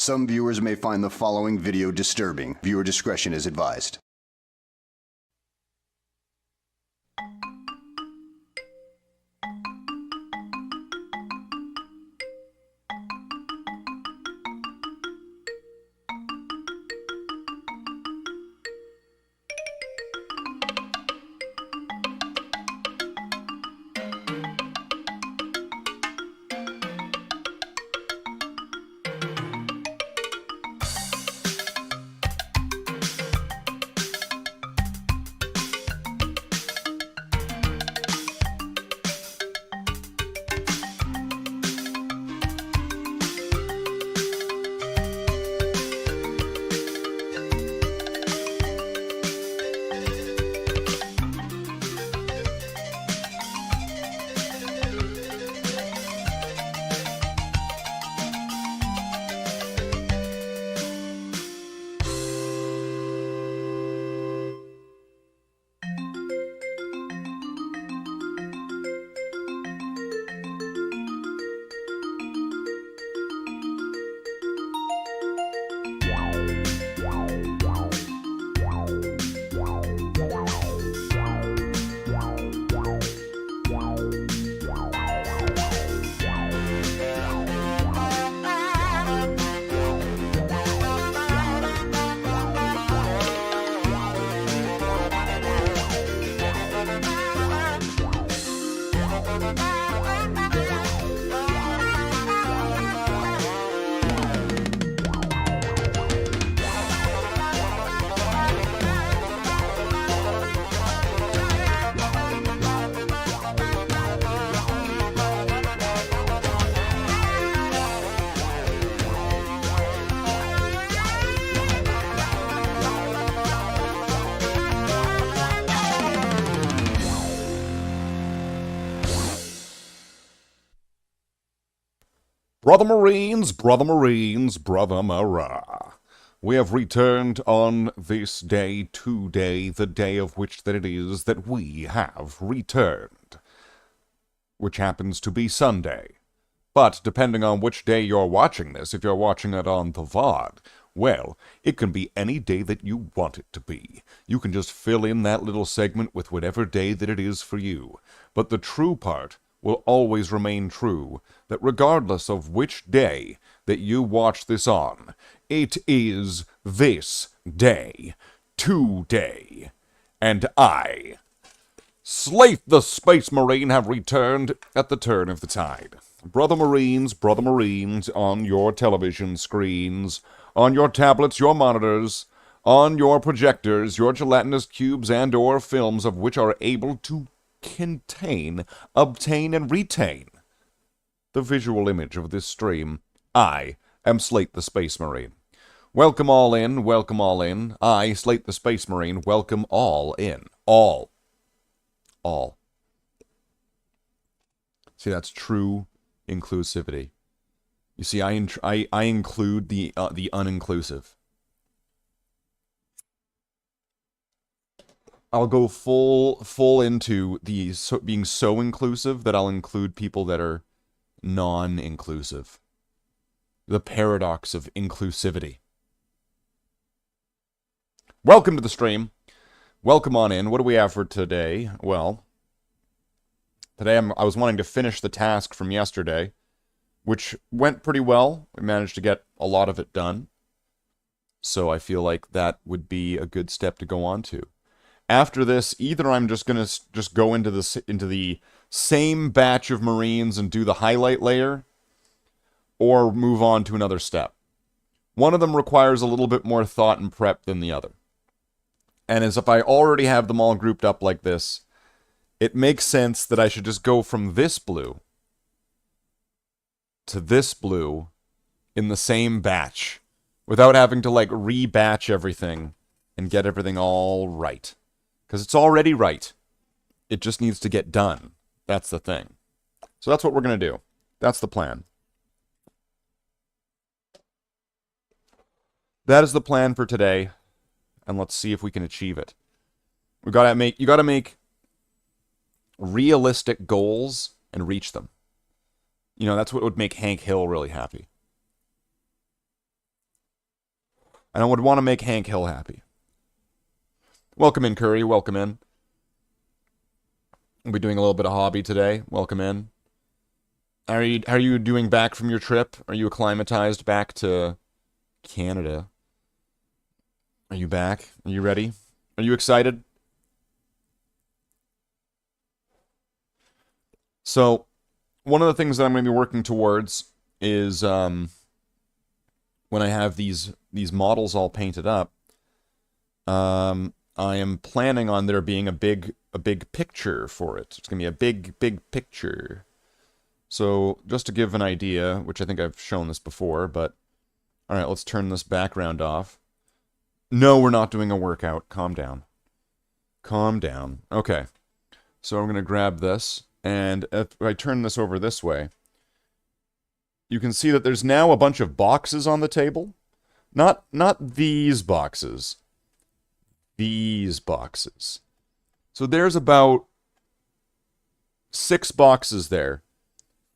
Some viewers may find the following video disturbing. Viewer discretion is advised. Brother Marines, Brother Marines, Brother Mara. We have returned on this day, today, the day of which that it is that we have returned, which happens to be Sunday. But depending on which day you're watching this, if you're watching it on the VOD, well, it can be any day that you want it to be. You can just fill in that little segment with whatever day that it is for you. But the true part will always remain true, that regardless of which day that you watch this on, it is this day, today, and I, Slaith the Space Marine, have returned at the turn of the tide. Brother Marines, on your television screens, on your tablets, your monitors, on your projectors, your gelatinous cubes and or films of which are able to contain, obtain, and retain the visual image of this stream, I am Slate the Space Marine. Welcome all in, welcome all in. I, Slate the Space Marine, welcome all in. All. See, that's true inclusivity. You see, I include the uninclusive. I'll go full into the being so inclusive that I'll include people that are non-inclusive. The paradox of inclusivity. Welcome to the stream. Welcome on in. What do we have for today? Well, today I was wanting to finish the task from yesterday, which went pretty well. We managed to get a lot of it done. So I feel like that would be a good step to go on to. After this, either I'm just going to go into the same batch of Marines and do the highlight layer, or move on to another step. One of them requires a little bit more thought and prep than the other. And as if I already have them all grouped up like this, it makes sense that I should just go from this blue to this blue in the same batch, without having to like re-batch everything and get everything all right. Because it's already right. It just needs to get done. That's the thing. So that's what we're going to do. That's the plan. That is the plan for today. And let's see if we can achieve it. You got to make realistic goals and reach them. You know, that's what would make Hank Hill really happy. And I would want to make Hank Hill happy. Welcome in, Curry. Welcome in. We'll be doing a little bit of hobby today. Welcome in. How are you doing back from your trip? Are you acclimatized back to Canada? Are you back? Are you ready? Are you excited? So, one of the things that I'm going to be working towards is when I have these models all painted up, I am planning on there being a big picture for it. It's going to be a big picture. So, just to give an idea, which I think I've shown this before, but all right, let's turn this background off. No, we're not doing a workout. Calm down. Calm down. Okay. So I'm going to grab this, and if I turn this over this way, you can see that there's now a bunch of boxes on the table. Not these boxes. These boxes. So there's about 6 boxes there,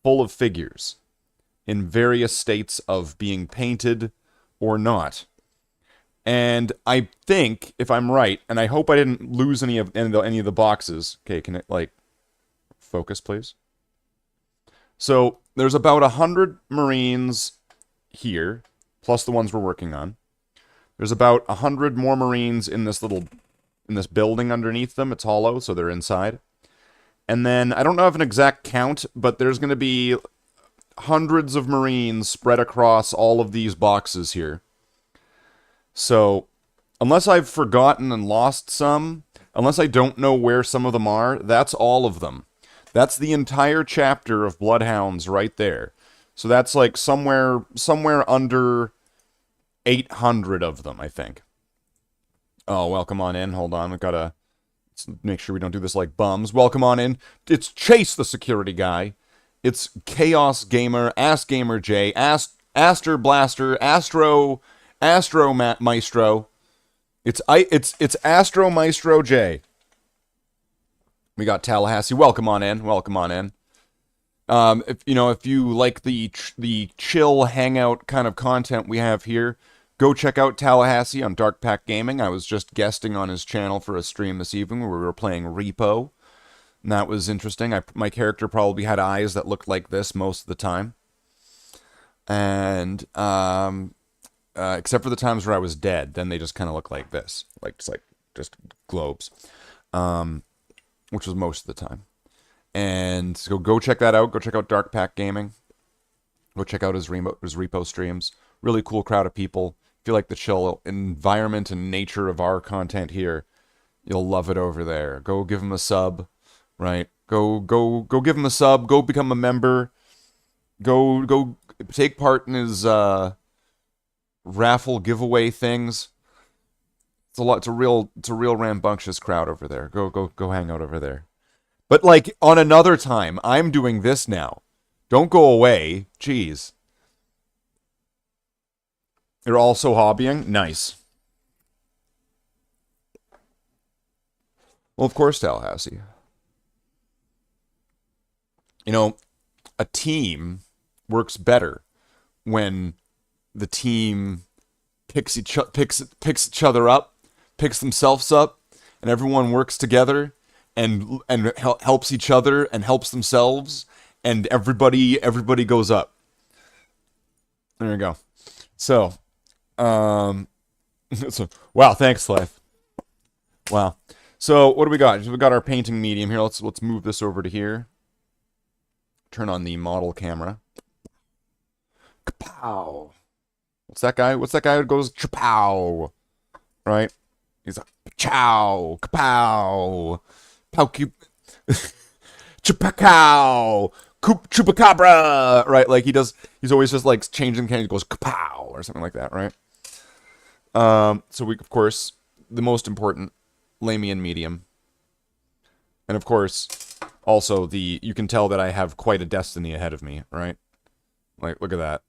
full of figures, in various states of being painted or not. And I think, if I'm right, and I hope I didn't lose any of the boxes. Okay, can it, like, focus, please? So, there's about 100 Marines here, plus the ones we're working on. There's about 100 more Marines in this building underneath them. It's hollow, so they're inside. And then, I don't know of an exact count, but there's going to be hundreds of Marines spread across all of these boxes here. So, unless I've forgotten and lost some, unless I don't know where some of them are, that's all of them. That's the entire chapter of Bloodhounds right there. So that's like somewhere under 800 of them, I think. Oh, welcome on in. Hold on, we've got to make sure we don't do this like bums. Welcome on in. It's Chase, the security guy. It's Chaos Gamer, Ask Gamer J, Aster Blaster, Astro Maestro. It's Astro Maestro J. We got Tallahassee. Welcome on in. Welcome on in. If you like the chill hangout kind of content we have here, go check out Tallahassee on Dark Pack Gaming. I was just guesting on his channel for a stream this evening where we were playing Repo, and that was interesting. My character probably had eyes that looked like this most of the time, and except for the times where I was dead, then they just kind of look like this, just globes, which was most of the time. And so go check that out. Go check out Dark Pack Gaming. Go check out his repo streams. Really cool crowd of people. If you like the chill environment and nature of our content here, you'll love it over there. Go give him a sub, right? Go give him a sub. Go become a member. Go take part in his raffle giveaway things. It's a real rambunctious crowd over there. Go hang out over there. But like on another time, I'm doing this now. Don't go away. Jeez. You're also hobbying? Nice. Well, of course, Tallahassee. You know, a team works better when the team picks each other up, picks themselves up, and everyone works together and helps each other and helps themselves, and everybody goes up. There you go. So, wow, thanks, Life. Wow. So, what do we got? We got our painting medium here. Let's move this over to here. Turn on the model camera. Kapow. What's that guy who goes chapow? Right? He's like chow, kapow, pow cube, chapacow, chupacabra. Right? Like he's always just like changing. He goes kapow or something like that. Right? So we, of course, the most important, Lamian medium, and of course, also you can tell that I have quite a destiny ahead of me. Right? Like look at that.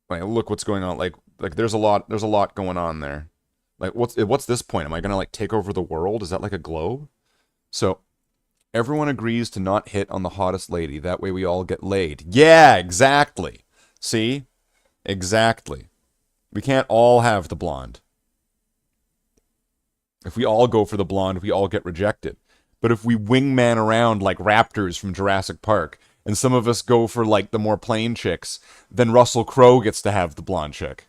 Like, look what's going on. Like there's a lot going on there. Like, what's this point? Am I gonna like take over the world? Is that like a globe? So, everyone agrees to not hit on the hottest lady. That way we all get laid. Yeah, exactly. See? Exactly. We can't all have the blonde. If we all go for the blonde, we all get rejected. But if we wingman around like raptors from Jurassic Park, and some of us go for like the more plain chicks, then Russell Crowe gets to have the blonde chick.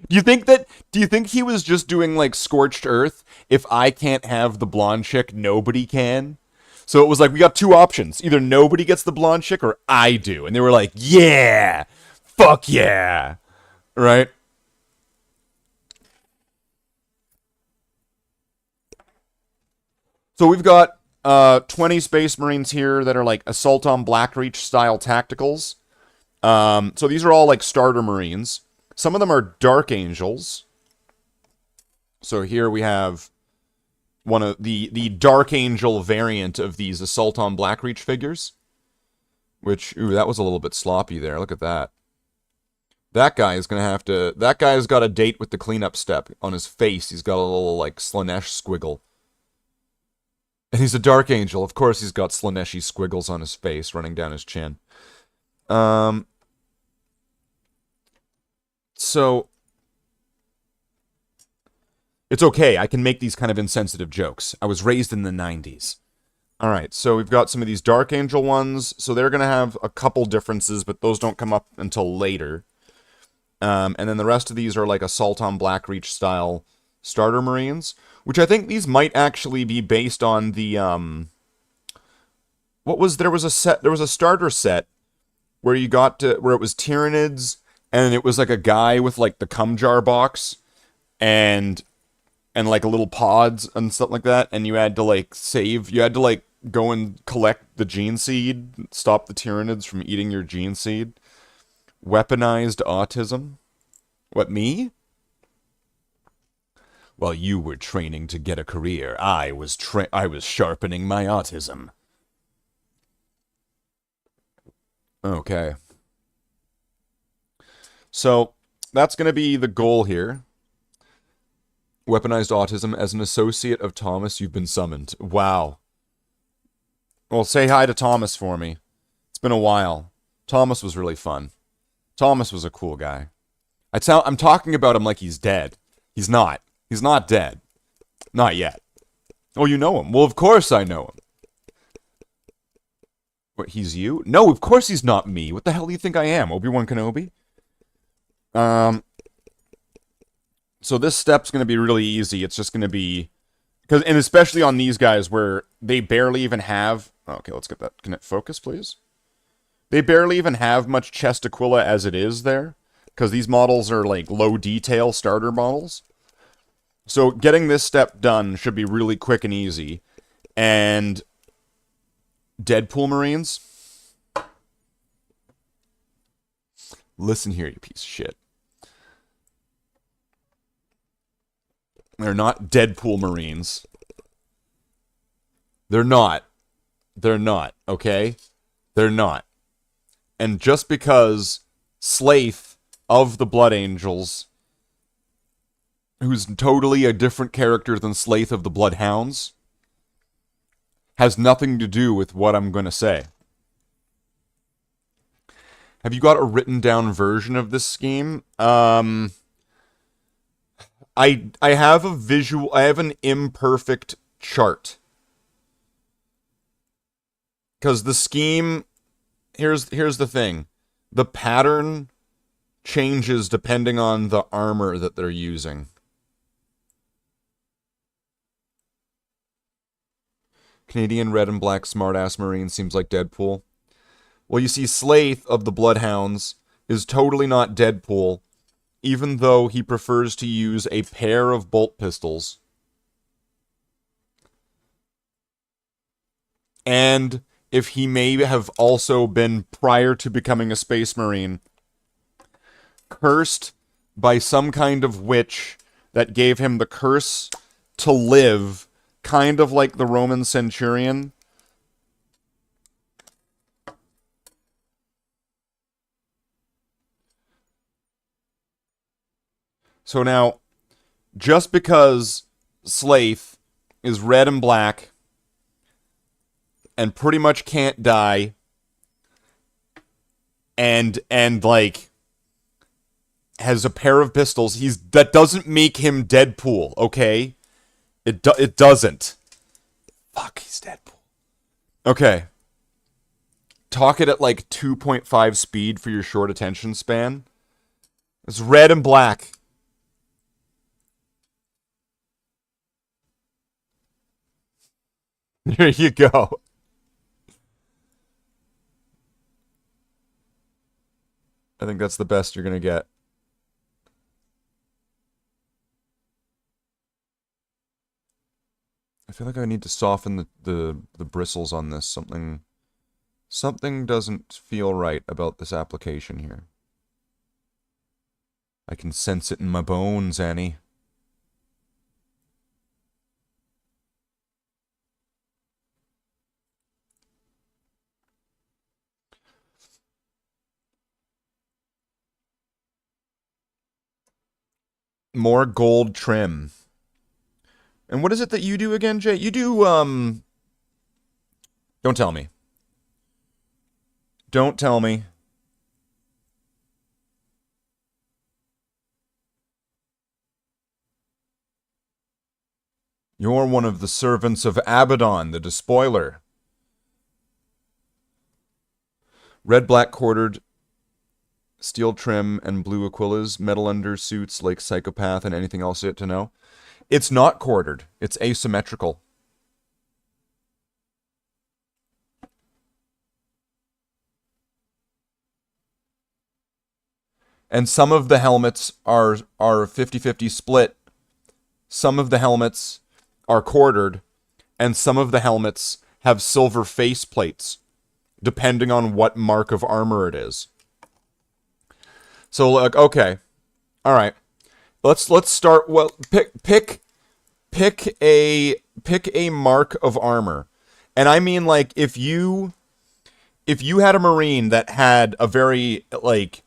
Do you think he was just doing like Scorched Earth? If I can't have the blonde chick, nobody can? So it was like, we got two options. Either nobody gets the blonde chick or I do. And they were like, yeah! Fuck yeah! Right? So we've got 20 Space Marines here that are like Assault on Blackreach style tacticals. So these are all like starter Marines. Some of them are Dark Angels. So here we have one of the Dark Angel variant of these Assault on Blackreach figures. Which, ooh, that was a little bit sloppy there. Look at that. That guy is going to have to... That guy's got a date with the cleanup step on his face. He's got a little, like, Slanesh squiggle. And he's a Dark Angel. Of course he's got Slaneshi squiggles on his face running down his chin. So... It's okay. I can make these kind of insensitive jokes. I was raised in the 90s. Alright, so we've got some of these Dark Angel ones. So they're going to have a couple differences, but those don't come up until later. And then the rest of these are like Assault on Blackreach style starter Marines, which I think these might actually be based on the, there was a starter set where you got to, where it was Tyranids, and it was like a guy with like the cum jar box, and like a little pods and stuff like that, and you had to like go and collect the gene seed, stop the Tyranids from eating your gene seed. Weaponized autism? What, me? While you were training to get a career, I was sharpening my autism. Okay. So, that's going to be the goal here. Weaponized autism. As an associate of Thomas, you've been summoned. Wow. Well, say hi to Thomas for me. It's been a while. Thomas was really fun. Thomas was a cool guy. I'm talking about him like he's dead. He's not. He's not dead. Not yet. Oh, you know him. Well, of course I know him. What, he's you? No, of course he's not me. What the hell do you think I am? Obi-Wan Kenobi? So this step's going to be really easy. It's just going to be... and especially on these guys where they barely even have... Okay, let's get that. Can it focus, please? They barely even have much chest Aquilla as it is there. Because these models are like low detail starter models. So getting this step done should be really quick and easy. And... Deadpool Marines? Listen here, you piece of shit. They're not Deadpool Marines. They're not. They're not, okay? They're not. And just because Slaith of the Blood Angels, who's totally a different character than Slaith of the Bloodhounds, has nothing to do with what I'm going to say. Have you got a written down version of this scheme? I have a visual, I have an imperfect chart. Because the scheme, here's the thing. The pattern changes depending on the armor that they're using. Canadian red and black smartass Marine seems like Deadpool. Well, you see, Slaith of the Bloodhounds is totally not Deadpool, even though he prefers to use a pair of bolt pistols. And if he may have also been, prior to becoming a Space Marine, cursed by some kind of witch that gave him the curse to live, kind of like the Roman centurion. So now, just because Slaith is red and black and pretty much can't die and like has a pair of pistols. That doesn't make him Deadpool, okay? It doesn't. Fuck, he's Deadpool. Okay. Talk it at like 2.5 speed for your short attention span. It's red and black. There you go. I think that's the best you're gonna get. I feel like I need to soften the bristles on this. Something doesn't feel right about this application here. I can sense it in my bones, Annie. More gold trim. And what is it that you do again, Jay? You do, Don't tell me. Don't tell me. You're one of the servants of Abaddon, the Despoiler. Red, black, quartered, steel trim, and blue Aquillas, metal undersuits like Psychopath and anything else yet to know. It's not quartered. It's asymmetrical. And some of the helmets are 50-50 split. Some of the helmets are quartered, and some of the helmets have silver face plates, depending on what mark of armor it is. So, like, okay, all right, let's start. Well, pick a mark of armor, and I mean, like, if you had a Marine that had a very like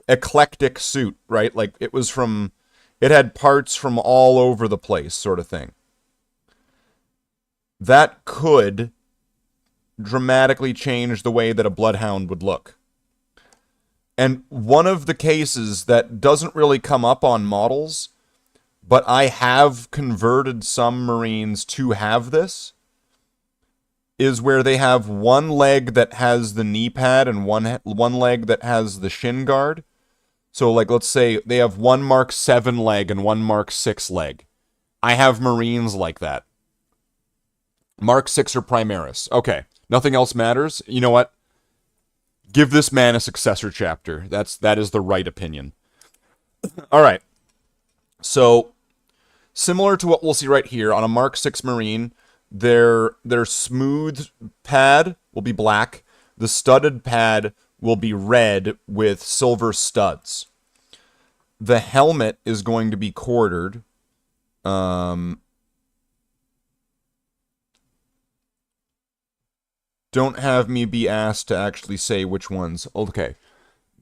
eclectic suit, right? Like it had parts from all over the place, sort of thing. That could dramatically change the way that a bloodhound would look. And one of the cases that doesn't really come up on models, but I have converted some Marines to have this, is where they have one leg that has the knee pad and one leg that has the shin guard. So, like, let's say they have one Mark 7 leg and one Mark 6 leg. I have Marines like that. Mark 6 are Primaris. Okay, nothing else matters. You know what? Give this man a successor chapter. That is the right opinion. All right. So, similar to what we'll see right here, on a Mark 6 Marine, their smooth pad will be black. The studded pad will be red with silver studs. The helmet is going to be quartered. Don't have me be asked to actually say which ones. Okay.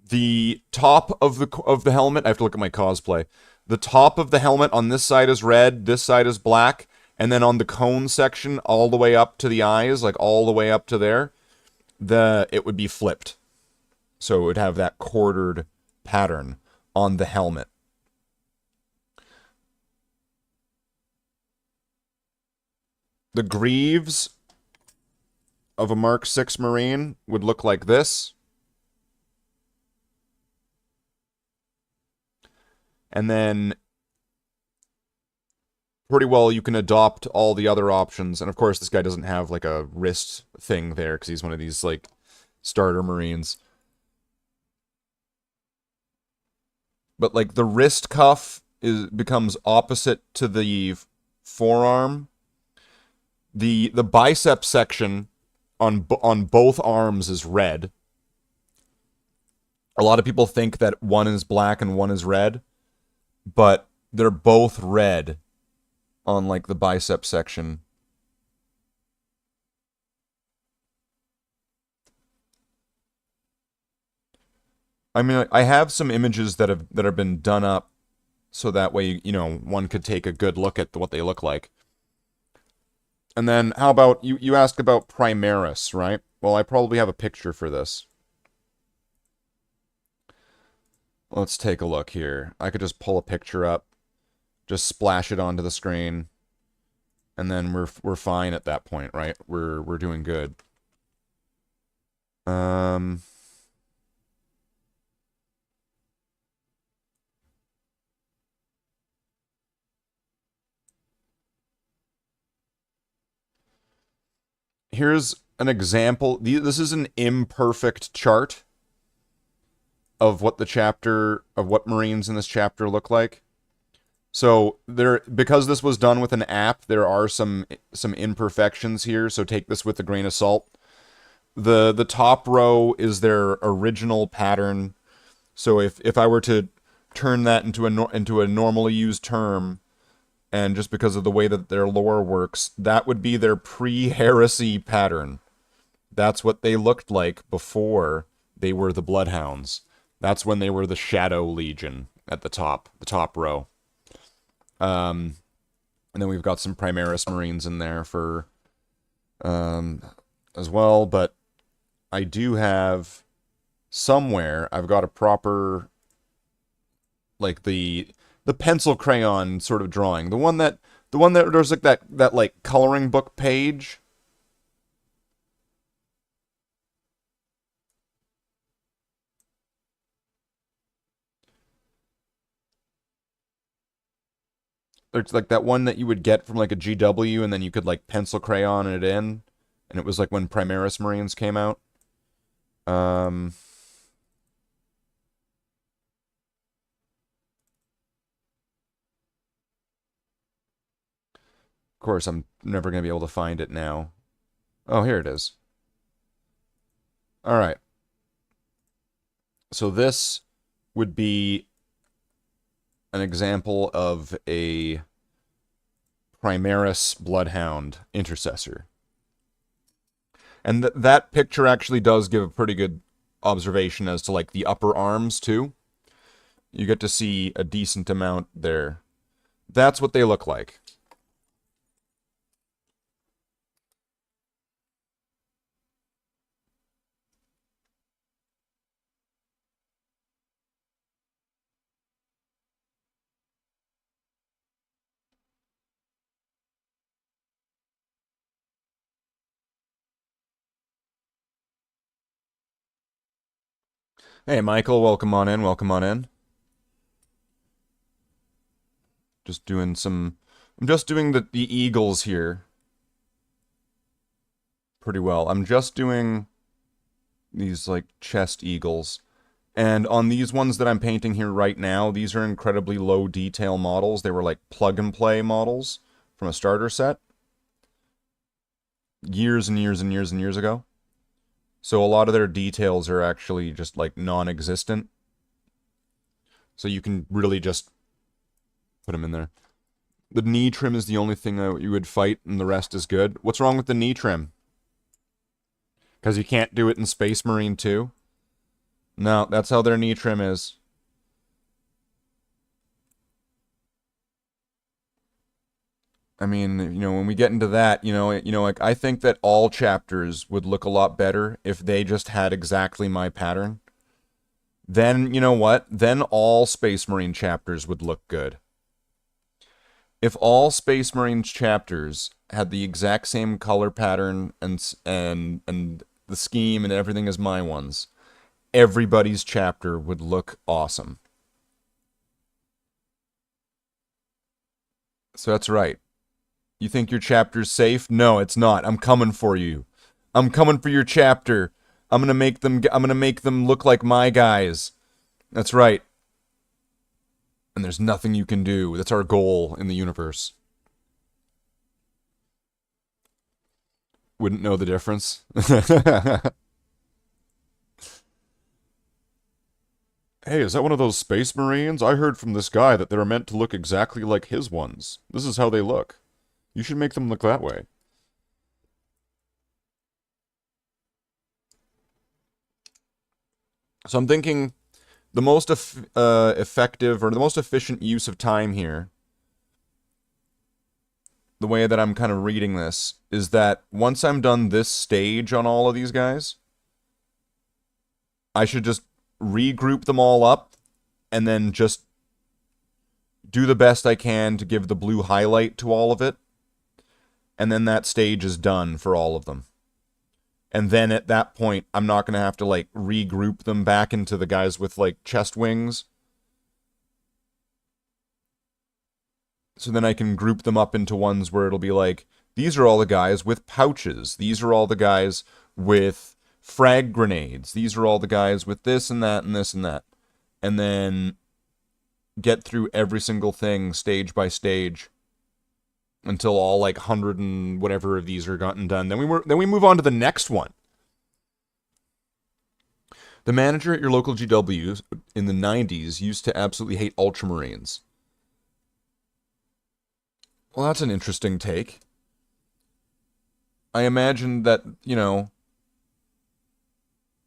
The top of the helmet, I have to look at my cosplay. The top of the helmet on this side is red, this side is black, and then on the cone section, all the way up to the eyes, like all the way up to there, it would be flipped. So it would have that quartered pattern on the helmet. The greaves of a Mark 6 Marine would look like this. And then pretty well you can adopt all the other options. And of course this guy doesn't have like a wrist thing there because he's one of these like starter Marines. But like the wrist cuff becomes opposite to the forearm. The bicep section on both arms is red. A lot of people think that one is black and one is red, but they're both red on like the bicep section. I mean, I have some images that have been done up so that way, you know, one could take a good look at what they look like. And then, how about, you asked about Primaris, right? Well, I probably have a picture for this. Let's take a look here. I could just pull a picture up, just splash it onto the screen, and then we're fine at that point, right? We're doing good. Here's an example. This is an imperfect chart of what what Marines in this chapter look like. So because this was done with an app, there are some imperfections here, so take this with a grain of salt. The top row is their original pattern. So if I were to turn that into a normally used term, and just because of the way that their lore works, that would be their pre-heresy pattern. That's what they looked like before they were the Bloodhounds. That's when they were the Shadow Legion at the top row. And then we've got some Primaris Marines in there for as well, but I do have somewhere, I've got a proper, like the pencil crayon sort of drawing. The one that there's like that like coloring book page. There's like that one that you would get from like a GW, and then you could like pencil crayon it in, and it was like when Primaris Marines came out. Of course, I'm never going to be able to find it now. Oh, here it is. All right. So this would be an example of a Primaris Bloodhound Intercessor. And that picture actually does give a pretty good observation as to like the upper arms too. You get to see a decent amount there. That's what they look like. Hey, Michael, welcome on in, welcome on in. I'm just doing the eagles here pretty well. I'm just doing these, like, chest eagles. And on these ones that I'm painting here right now, these are incredibly low detail models. They were, like, plug-and-play models from a starter set. Years and years and years and years ago. So a lot of their details are actually just, like, non-existent. So you can really just put them in there. The knee trim is the only thing that you would fight, and the rest is good. What's wrong with the knee trim? Because you can't do it in Space Marine 2? No, that's how their knee trim is. I mean, you know, when we get into that, like I think that all chapters would look a lot better if they just had exactly my pattern. Then, you know what? Then all Space Marine chapters would look good. If all Space Marine chapters had the exact same color pattern and the scheme and everything as my ones, everybody's chapter would look awesome. So that's right. You think your chapter's safe? No, it's not. I'm coming for you. I'm coming for your chapter. I'm gonna make them look like my guys. That's right. And there's nothing you can do. That's our goal in the universe. Wouldn't know the difference. Hey, is that one of those Space Marines? I heard from this guy that they're meant to look exactly like his ones. This is how they look. You should make them look that way. So I'm thinking the most effective or the most efficient use of time here, the way that I'm kind of reading this, is that once I'm done this stage on all of these guys, I should just regroup them all up and then just do the best I can to give the blue highlight to all of it, and then that stage is done for all of them. And then at that point, I'm not going to have to, like, regroup them back into the guys with, like, chest wings. So then I can group them up into ones where it'll be like, these are all the guys with pouches. These are all the guys with frag grenades. These are all the guys with this and that and this and that. And then get through every single thing stage by stage until all like 100 and whatever of these are gotten done. Then we move on to the next one. The manager at your local GW in the 90s used to absolutely hate Ultramarines. Well, that's an interesting take. I imagine that, you know,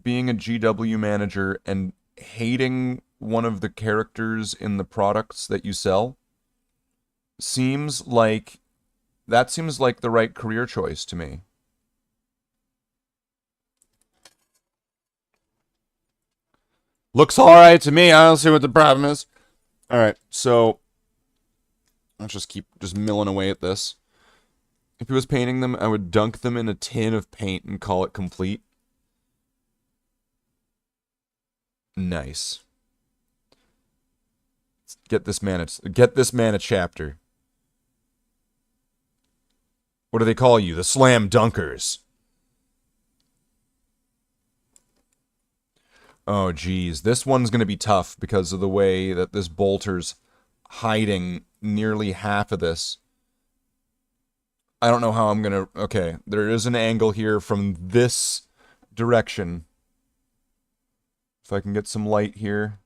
being a GW manager and hating one of the characters in the products that you sell seems like the right career choice to me. Looks alright to me. I don't see what the problem is. Alright, so let's just keep milling away at this. If he was painting them, I would dunk them in a tin of paint and call it complete. Nice. Get this man a chapter. What do they call you? The Slam Dunkers. Oh, geez. This one's going to be tough because of the way that this bolter's hiding nearly half of this. I don't know how I'm going to... Okay, there is an angle here from this direction. If I can get some light here.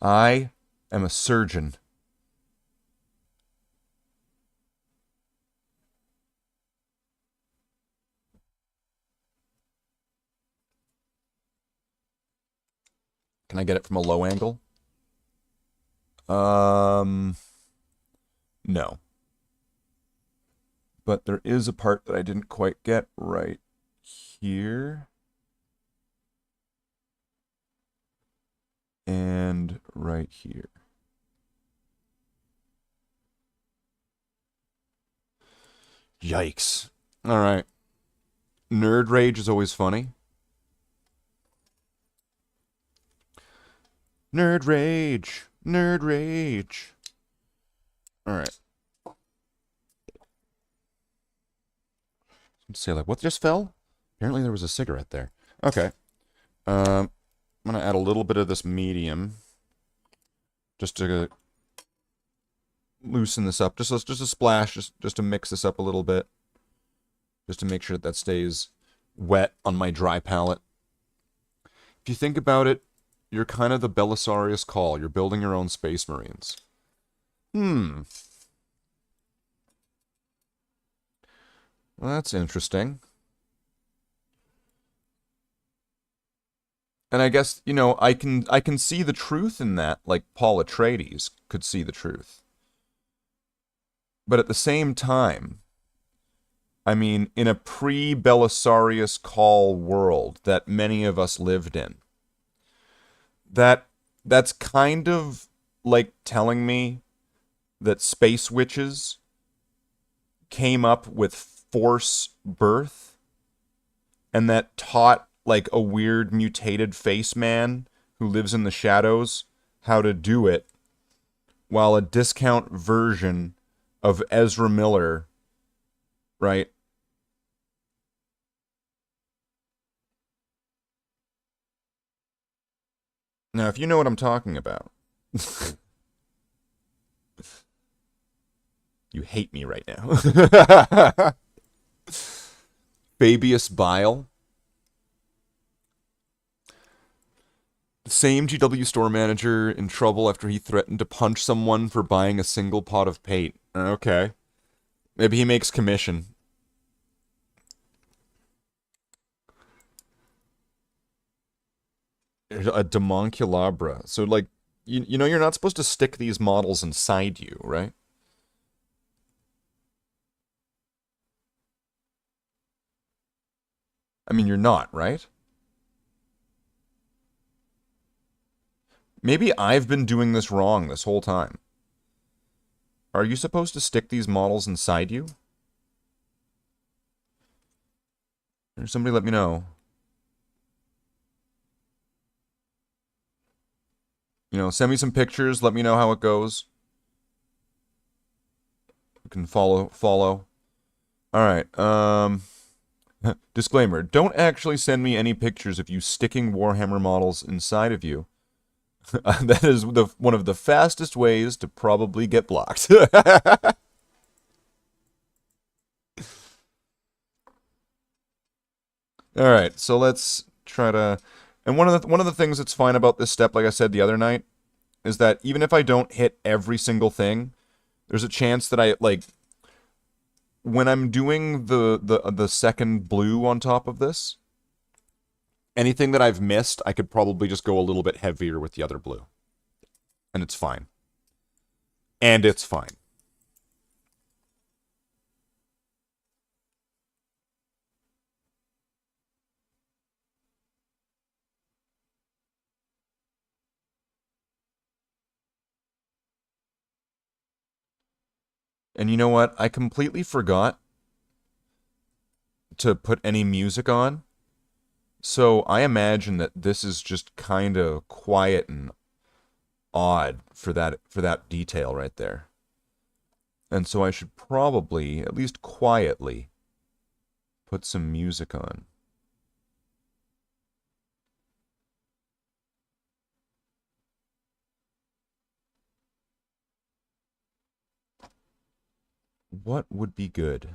I am a surgeon. Can I get it from a low angle? No. But there is a part that I didn't quite get right here. And right here. Yikes. Alright. Nerd rage is always funny. Nerd rage. Nerd rage. Alright. Say, like, what just fell? Apparently there was a cigarette there. Okay. I'm going to add a little bit of this medium. Just to loosen this up. Just a splash. Just to mix this up a little bit. Just to make sure that stays wet on my dry palette. If you think about it, you're kind of the Belisarius Call. You're building your own Space Marines. Well, that's interesting. And I guess, you know, I can see the truth in that, like Paul Atreides could see the truth. But at the same time, I mean, in a pre-Belisarius Call world that many of us lived in, that's kind of like telling me that space witches came up with force birth and that taught like a weird mutated face man who lives in the shadows how to do it, while a discount version of Ezra Miller, right? Now, if you know what I'm talking about, you hate me right now. Fabius Bile. The same GW store manager in trouble after he threatened to punch someone for buying a single pot of paint. Okay. Maybe he makes commission. A Demonculabra. So, like, you know, you're not supposed to stick these models inside you, right? I mean, you're not, right? Maybe I've been doing this wrong this whole time. Are you supposed to stick these models inside you? Or somebody let me know. You know, send me some pictures, let me know how it goes. You can follow. Alright, disclaimer, don't actually send me any pictures of you sticking Warhammer models inside of you. That is one of the fastest ways to probably get blocked. Alright, so let's try to... And one of the things that's fine about this step, like I said the other night, is that even if I don't hit every single thing, there's a chance that I, like... When I'm doing the second blue on top of this, anything that I've missed, I could probably just go a little bit heavier with the other blue. And it's fine. And it's fine. And you know what? I completely forgot to put any music on. So I imagine that this is just kind of quiet and odd for that detail right there. And so I should probably, at least quietly, put some music on. What would be good?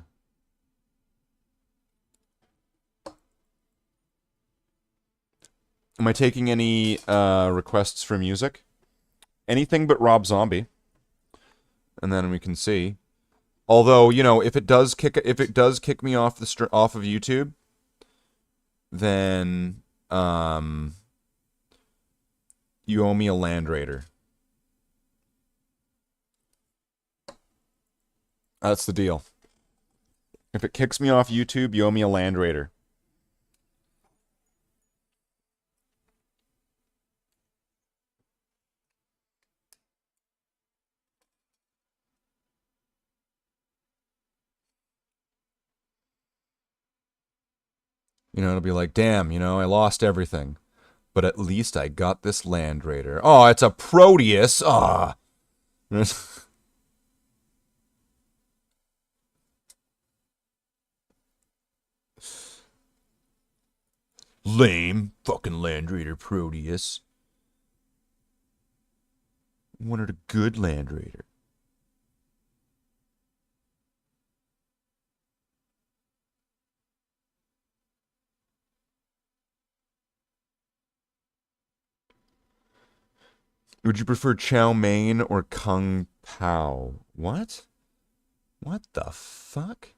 Am I taking any requests for music? Anything but Rob Zombie. And then we can see. Although, you know, if it does kick me off off of YouTube, then you owe me a Land Raider. That's the deal. If it kicks me off YouTube, you owe me a Land Raider. You know, it'll be like, damn, you know, I lost everything. But at least I got this Land Raider. Oh, it's a Proteus! Ah! Lame. Fucking Land Raider Proteus. Wanted a good Land Raider. Would you prefer chow mein or kung pao? What? What the fuck?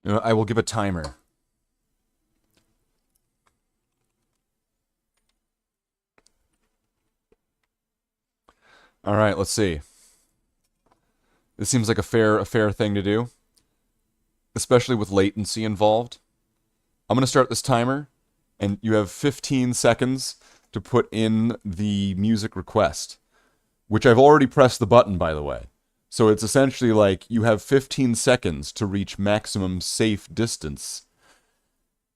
You know, I will give a timer. All right, let's see. This seems like a fair thing to do, especially with latency involved. I'm going to start this timer, and you have 15 seconds to put in the music request, which I've already pressed the button, by the way. So it's essentially like you have 15 seconds to reach maximum safe distance.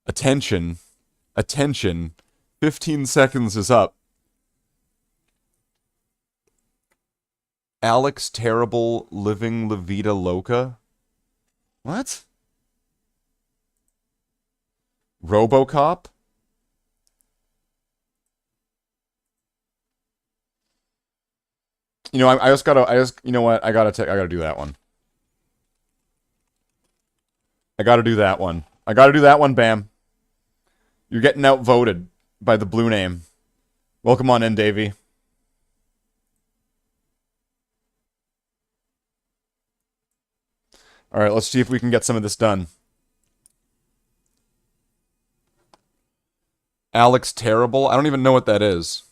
Attention, attention, 15 seconds is up. Alex Terrible Living La Vida Loca? What? RoboCop? You know, you know what? I gotta do that one. I gotta do that one. I gotta do that one, Bam. You're getting outvoted by the blue name. Welcome on in, Davey. Alright, let's see if we can get some of this done. Alex Terrible? I don't even know what that is.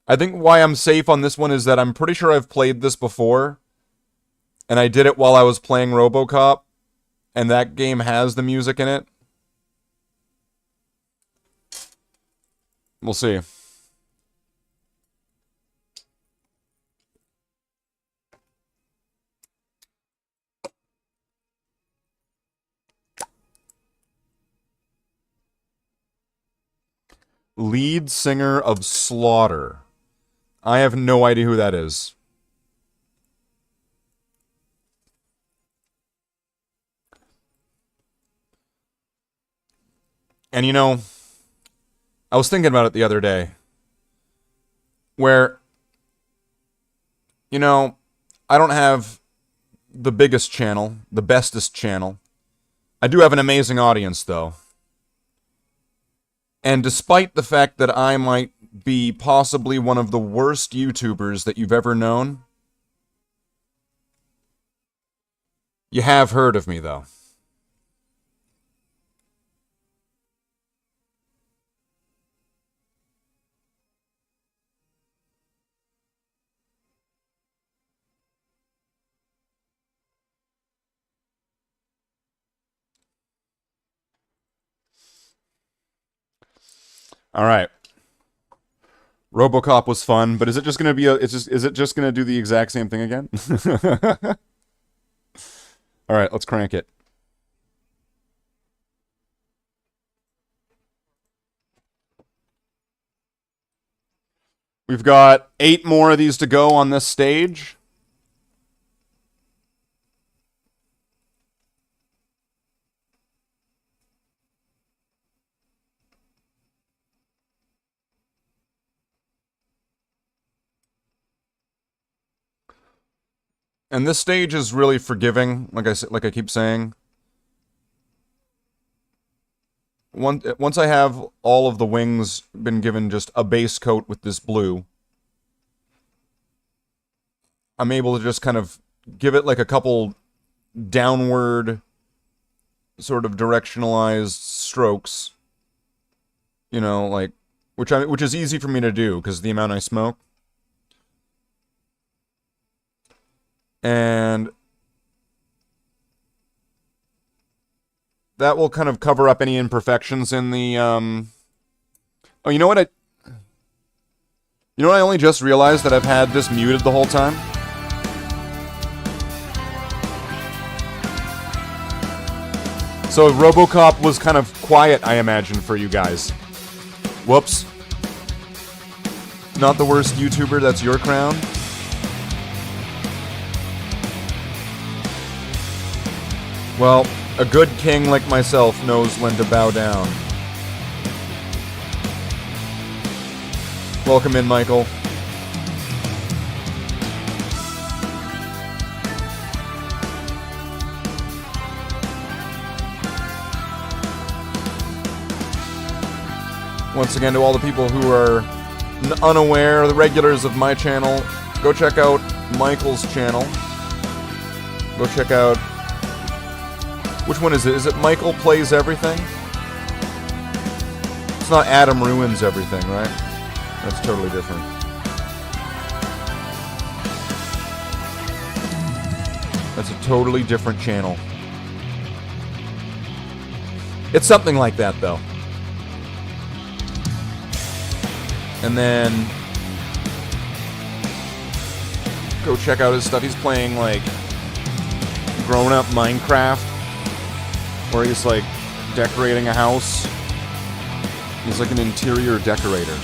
I think why I'm safe on this one is that I'm pretty sure I've played this before. And I did it while I was playing RoboCop. And that game has the music in it. We'll see. Lead singer of Slaughter. I have no idea who that is. And you know, I was thinking about it the other day. Where, you know, I don't have the biggest channel, the bestest channel. I do have an amazing audience, though. And despite the fact that I might be possibly one of the worst YouTubers that you've ever known, you have heard of me, though. All right. RoboCop was fun, but is it just going to be is it just going to do the exact same thing again? All right, let's crank it. We've got 8 more of these to go on this stage. And this stage is really forgiving, like I keep saying. Once I have all of the wings been given just a base coat with this blue, I'm able to just kind of give it like a couple downward sort of directionalized strokes. You know, like which is easy for me to do because of the amount I smoke. And that will kind of cover up any imperfections in the, Oh, you know what I only just realized that I've had this muted the whole time? So RoboCop was kind of quiet, I imagine, for you guys. Whoops. Not the worst YouTuber, that's your crown. Well, a good king like myself knows when to bow down. Welcome in, Michael. Once again, to all the people who are unaware, the regulars of my channel, go check out Michael's channel. Go check out... Which one is it? Is it Michael Plays Everything? It's not Adam Ruins Everything, right? That's totally different. That's a totally different channel. It's something like that, though. And then... go check out his stuff. He's playing, like... grown-up Minecraft. Where he's, like, decorating a house. He's like an interior decorator.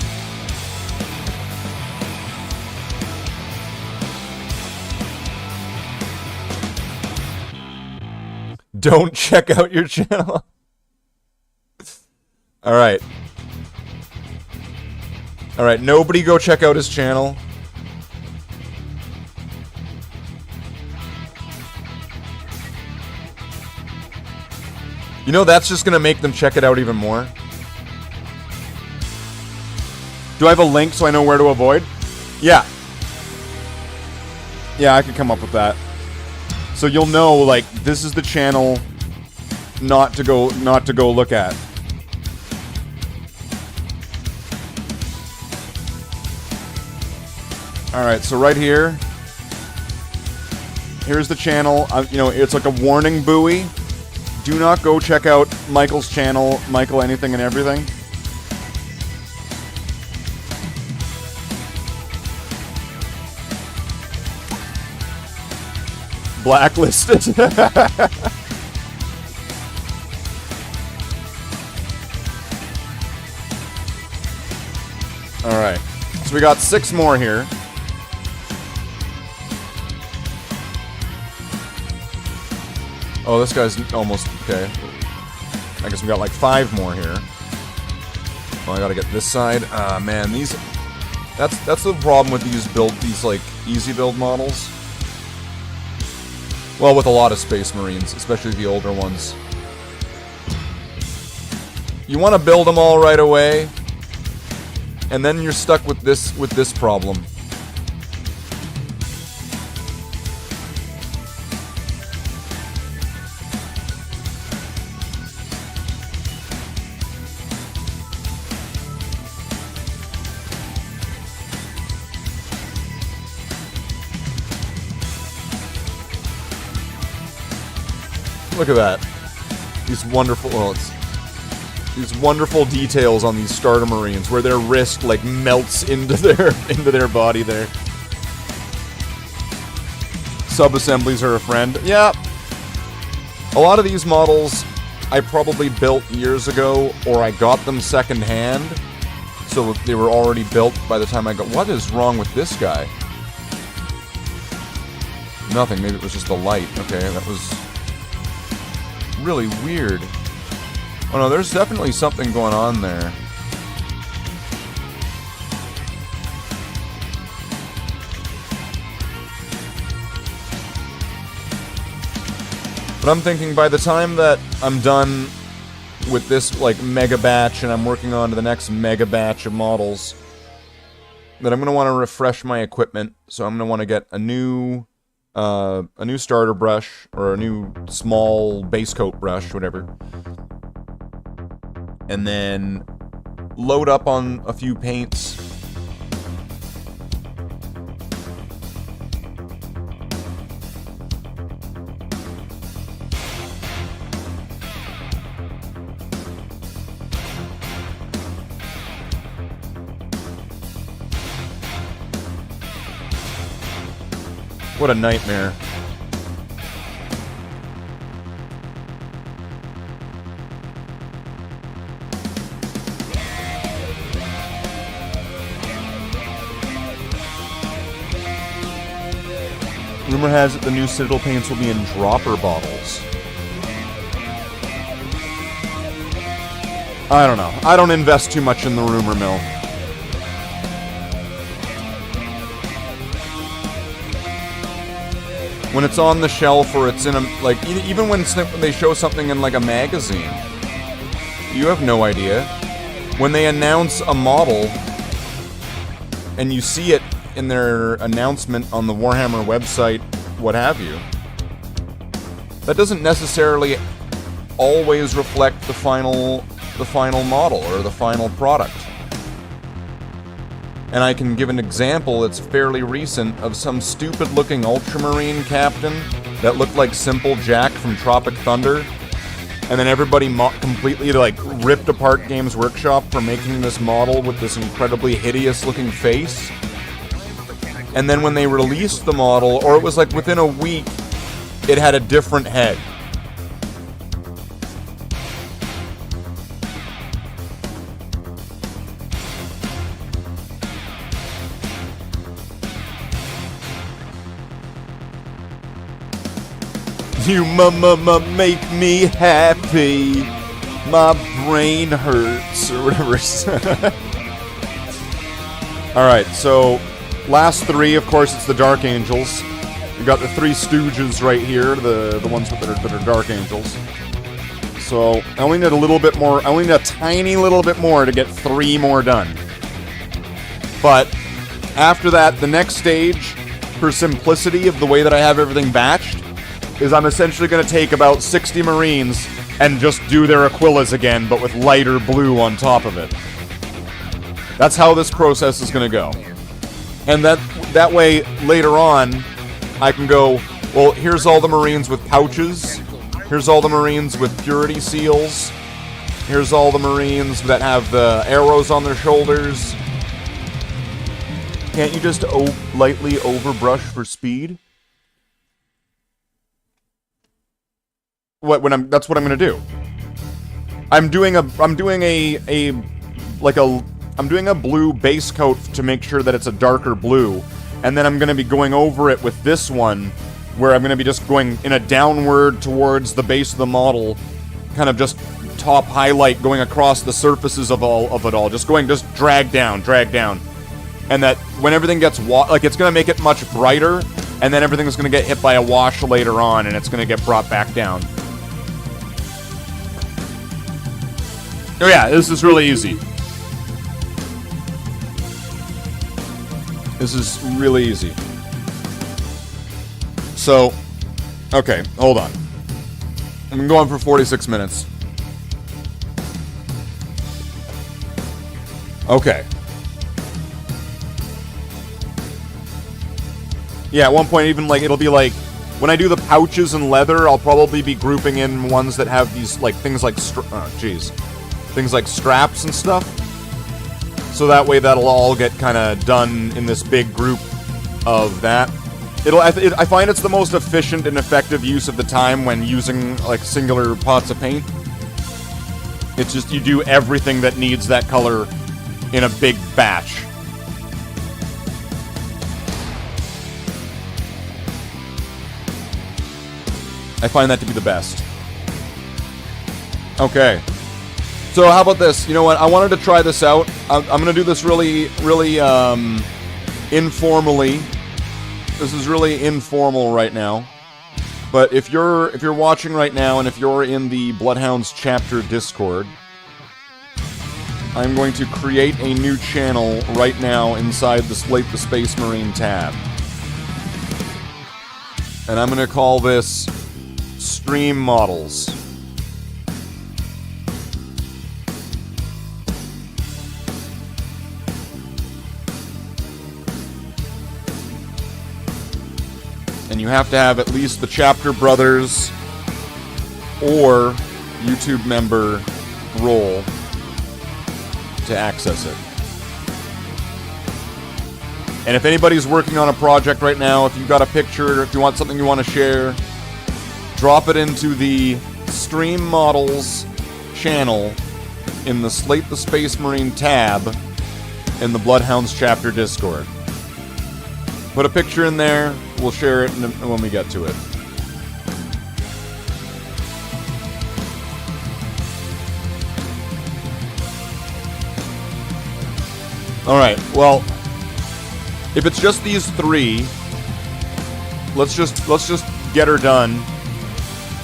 Don't check out your channel. Alright. Alright, nobody go check out his channel. You know, that's just gonna make them check it out even more. Do I have a link so I know where to avoid? Yeah. Yeah, I could come up with that. So you'll know, like, this is the channel not to go look at. Alright, so right here, here's the channel. You know, it's like a warning buoy. Do not go check out Michael's channel, Michael Anything and Everything. Blacklisted. Alright, so we got 6 more here. Oh, this guy's almost... okay. I guess we got like 5 more here. Oh, I gotta get this side. Ah, man, these... That's the problem with these like, easy build models. Well, with a lot of Space Marines, especially the older ones. You want to build them all right away, and then you're stuck with this problem. Look at that. These wonderful, well, these wonderful details on these starter Marines, where their wrist like melts into their body there. Sub-assemblies are a friend. Yeah. A lot of these models I probably built years ago, or I got them secondhand, so they were already built by the time I got. What is wrong with this guy? Nothing. Maybe it was just the light. Okay, that was really weird. Oh no, there's definitely something going on there. But I'm thinking by the time that I'm done with this like mega batch and I'm working on to the next mega batch of models, that I'm going to want to refresh my equipment. So I'm going to want to get a new starter brush, or a new small base coat brush, whatever. And then load up on a few paints. What a nightmare. Rumor has it the new Citadel paints will be in dropper bottles. I don't know. I don't invest too much in the rumor mill. When it's on the shelf, or it's in a, like, even when they show something in like a magazine, you have no idea. When they announce a model and you see it in their announcement on the Warhammer website, what have you, that doesn't necessarily always reflect the final model or the final product. And I can give an example that's fairly recent of some stupid-looking Ultramarine captain that looked like Simple Jack from Tropic Thunder, and then everybody completely like ripped apart Games Workshop for making this model with this incredibly hideous-looking face. And then when they released the model, or it was like within a week, it had a different head. You make me happy. My brain hurts, or whatever. Alright, so last 3, of course, it's the Dark Angels. We got the 3 Stooges right here, the ones that are Dark Angels. So I only need a little bit more. I only need a tiny little bit more to get 3 more done. But after that, the next stage, for simplicity of the way that I have everything batched, is I'm essentially going to take about 60 Marines and just do their Aquillas again, but with lighter blue on top of it. That's how this process is going to go. And that way, later on, I can go, well, here's all the Marines with pouches. Here's all the Marines with purity seals. Here's all the Marines that have the arrows on their shoulders. Can't you just lightly overbrush for speed? That's what I'm gonna do. I'm doing a blue base coat to make sure that it's a darker blue, and then I'm gonna be going over it with this one, where I'm gonna be just going in a downward towards the base of the model, kind of just top highlight going across the surfaces of it all, just drag down, and that when everything gets it's gonna make it much brighter, and then everything's gonna get hit by a wash later on, and it's gonna get brought back down. Oh yeah, this is really easy. This is really easy. So, okay, hold on. I'm going for 46 minutes. Okay. Yeah, at one point even it'll be like, when I do the pouches and leather, I'll probably be grouping in ones that have these things like things like straps and stuff. So that way that'll all get kind of done in this big group of that. I find it's the most efficient and effective use of the time when using singular pots of paint. It's just you do everything that needs that color in a big batch. I find that to be the best. Okay. So how about this? You know what? I wanted to try this out. I'm gonna do this really informally. This is really informal right now. But if you're watching right now, and if you're in the Bloodhounds chapter Discord, I'm going to create a new channel right now inside the Slate the Space Marine tab. And I'm gonna call this Stream Models. And you have to have at least the chapter brothers or YouTube member role to access it. And if anybody's working on a project right now, if you've got a picture, if you want something you want to share, drop it into the Stream Models channel in the Slate the Space Marine tab in the Bloodhounds chapter Discord. Put a picture in there, we'll share it when we get to it. Alright, well, if it's just these three, let's just get her done.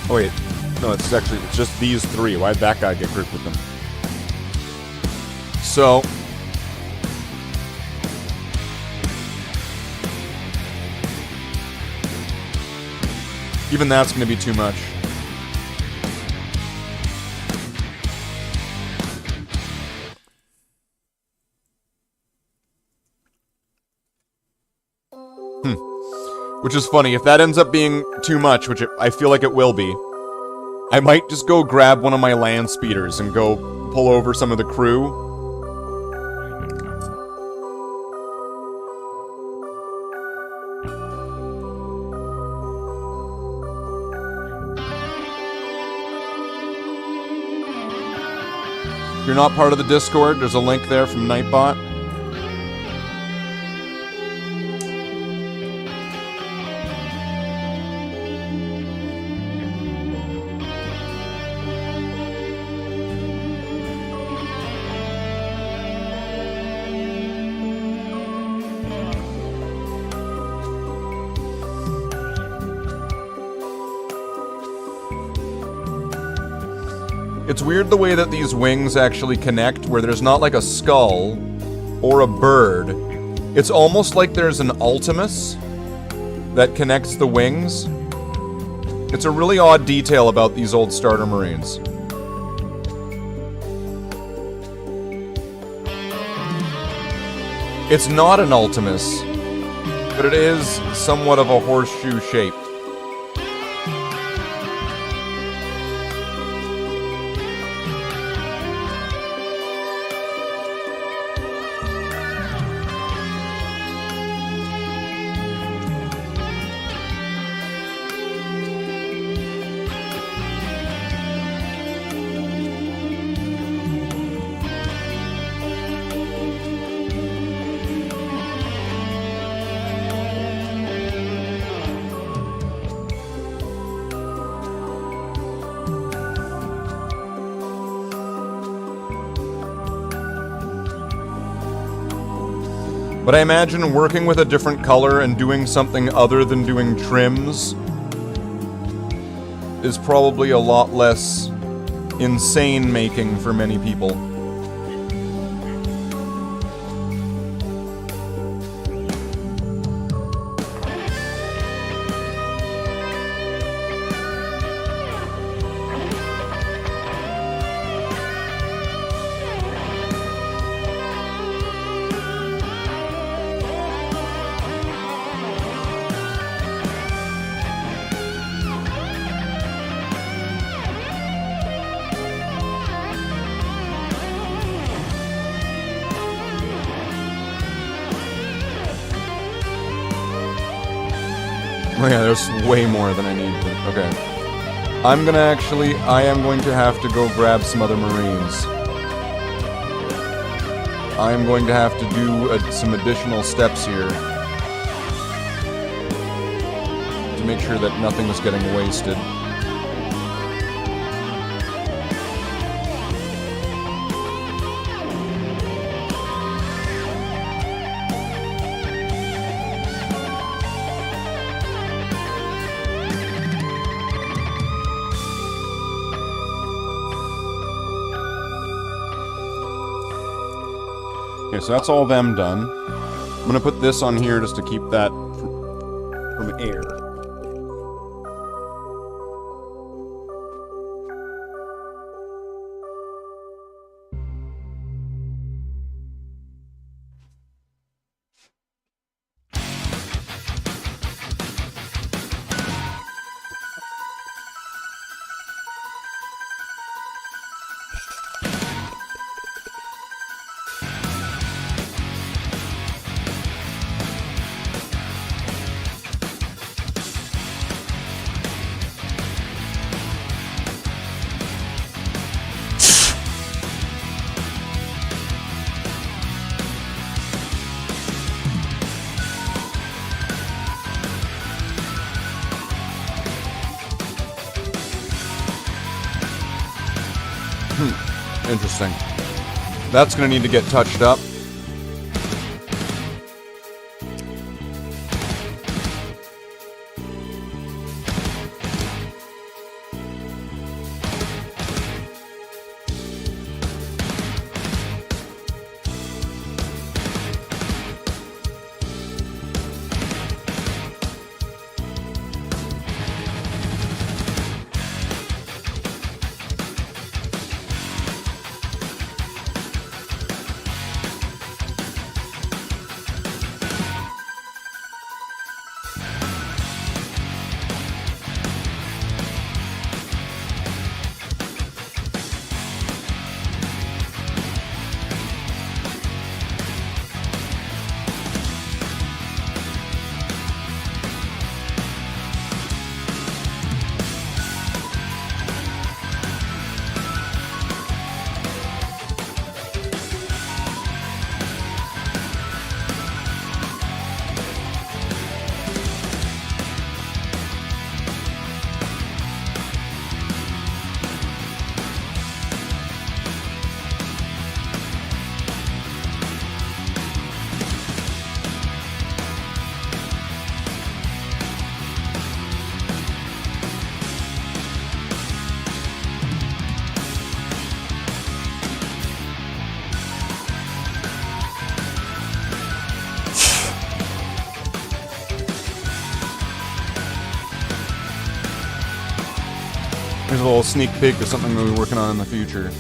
Oh wait, no, it's just these three. Why'd that guy get grouped with them? So, even that's going to be too much. Which is funny. If that ends up being too much, which I feel like it will be, I might just go grab one of my land speeders and go pull over some of the crew. If you're not part of the Discord, there's a link there from Nightbot. It's weird the way that these wings actually connect, where there's not like a skull or a bird. It's almost like there's an Ultimus that connects the wings. It's a really odd detail about these old starter Marines. It's not an Ultimus, but it is somewhat of a horseshoe shape. But I imagine working with a different color and doing something other than doing trims is probably a lot less insane making for many people. Oh yeah, there's way more than I need to... Okay. I am going to have to go grab some other Marines. I am going to have to do some additional steps here to make sure that nothing is getting wasted. Okay, so that's all them done. I'm gonna put this on here just to keep that from air. Interesting. That's gonna need to get touched up. Here's a little sneak peek of something we'll be working on in the future.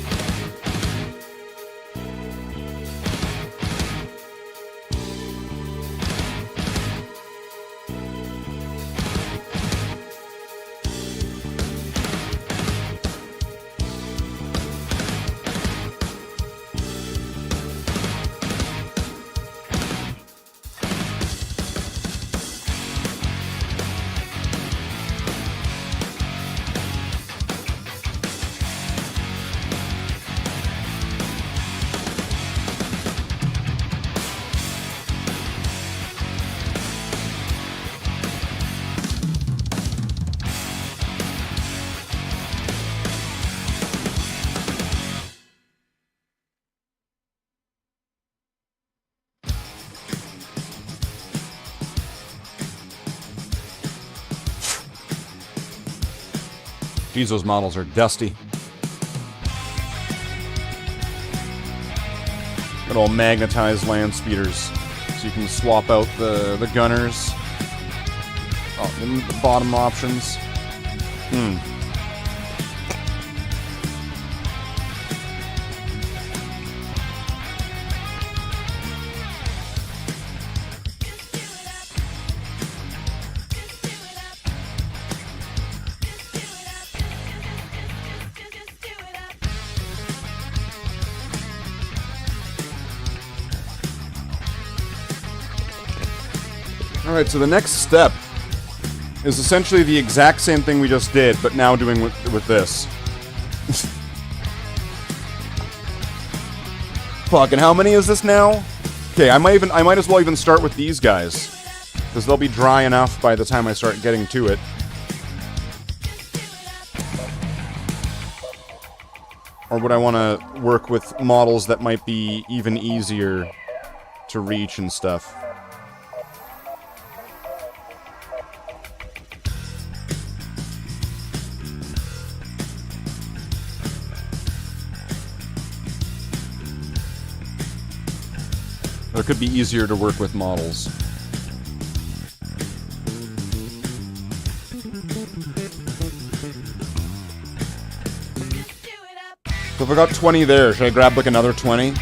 Geez, those models are dusty. Got all magnetized land speeders, so you can swap out the gunners. Oh, the bottom options. Alright, so the next step is essentially the exact same thing we just did, but now doing with this. Fuck, and how many is this now? Okay, I might as well even start with these guys, because they'll be dry enough by the time I start getting to it. Or would I want to work with models that might be even easier to reach and stuff? Or it could be easier to work with models. So if I got 20 there, should I grab like another 20?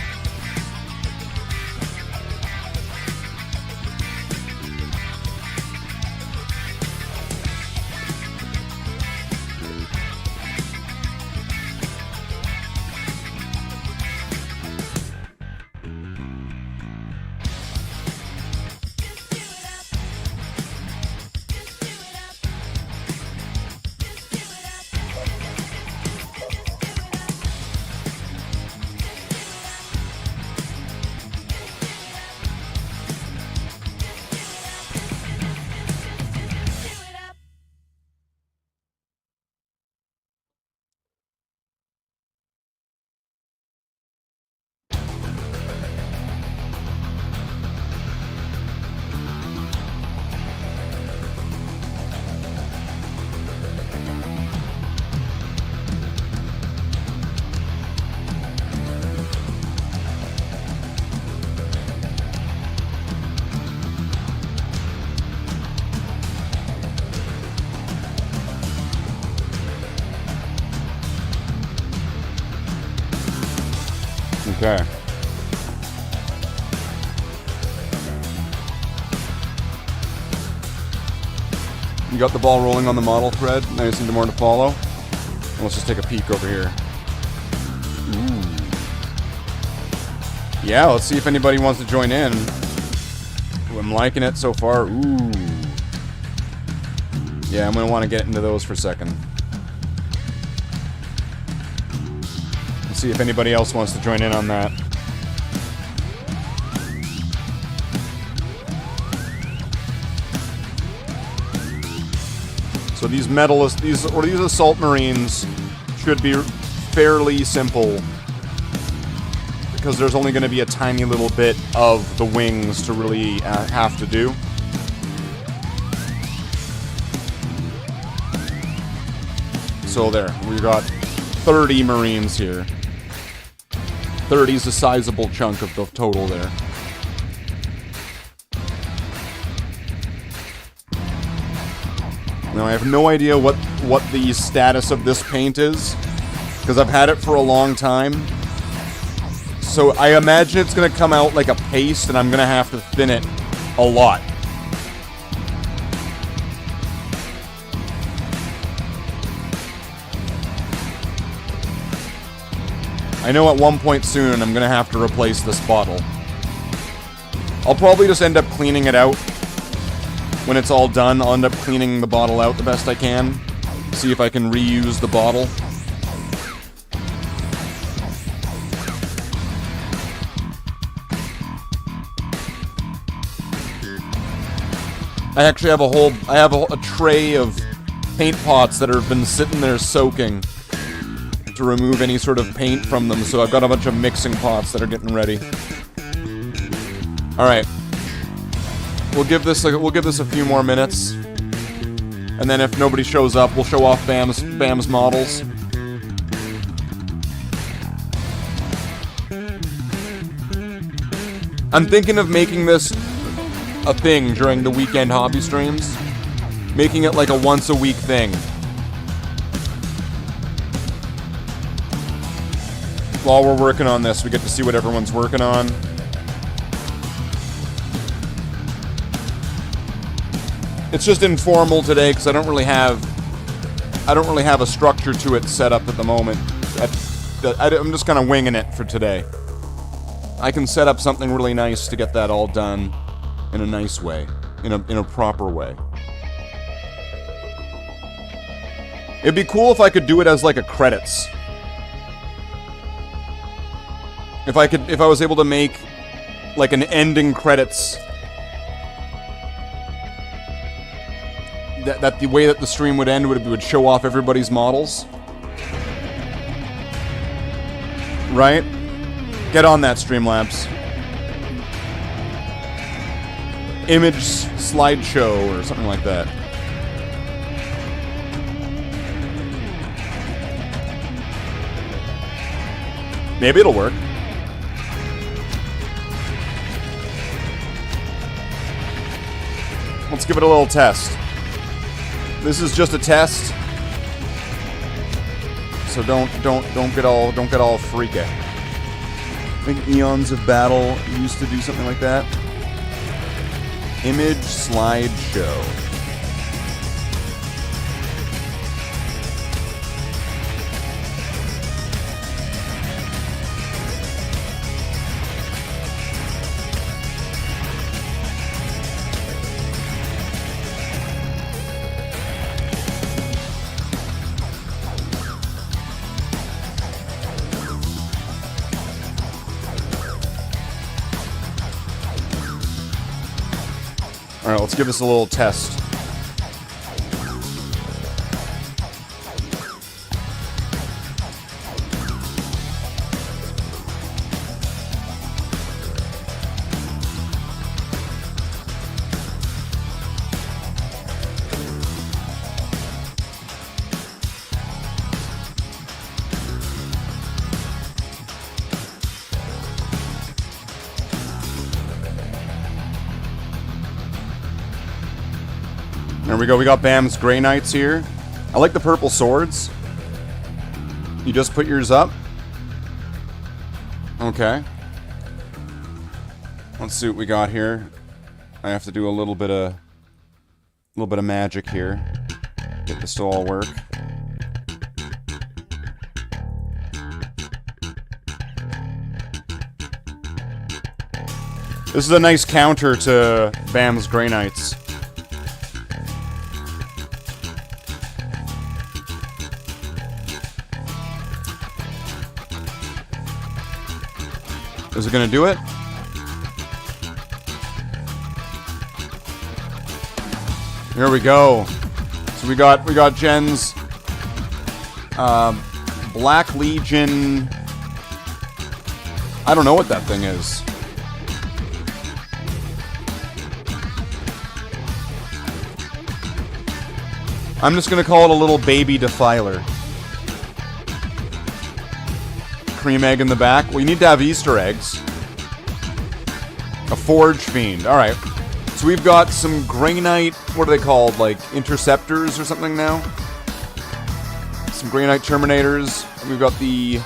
Okay. You got the ball rolling on the model thread. Now you just need more to follow. And let's just take a peek over here. Ooh. Yeah, let's see if anybody wants to join in. Ooh, I'm liking it so far. Ooh. Yeah, I'm going to want to get into those for a second. See if anybody else wants to join in on that. So these medalists, these assault marines should be fairly simple, because there's only going to be a tiny little bit of the wings to really have to do. So there, we got 30 marines here. 30 is a sizable chunk of the total there. Now, I have no idea what the status of this paint is, because I've had it for a long time. So I imagine it's going to come out like a paste, and I'm going to have to thin it a lot. I know at one point soon I'm going to have to replace this bottle. I'll probably just end up cleaning it out. When it's all done, I'll end up cleaning the bottle out the best I can. See if I can reuse the bottle. I actually have a tray of paint pots that have been sitting there soaking to remove any sort of paint from them, so I've got a bunch of mixing pots that are getting ready. Alright. We'll give this a few more minutes. And then if nobody shows up, we'll show off Bam's models. I'm thinking of making this a thing during the weekend hobby streams. Making it like a once a week thing. While we're working on this, we get to see what everyone's working on. It's just informal today because I don't really have a structure to it set up at the moment. I'm just kind of winging it for today. I can set up something really nice to get that all done in a nice way, in a proper way. It'd be cool if I could do it as like a credits. If I was able to make like an ending credits. That the way that the stream would end would show off everybody's models. Right? Get on that, Streamlabs. Image slideshow or something like that. Maybe it'll work. Let's give it a little test. This is just a test, so don't get all freaky. I think Eons of Battle used to do something like that. Image slideshow. Alright, let's give this a little test. There we go, we got Bam's Grey Knights here. I like the purple swords. You just put yours up? Okay. Let's see what we got here. I have to do a little bit of magic here. Get this to all work. This is a nice counter to Bam's Grey Knights. Is it gonna do it? Here we go. So we got Jen's Black Legion. I don't know what that thing is. I'm just gonna call it a little baby defiler. Cream egg in the back. Well, you need to have Easter eggs. A Forge Fiend. Alright. So we've got some Graynite, what are they called? Like interceptors or something now? Some Graynite Terminators. And we've got the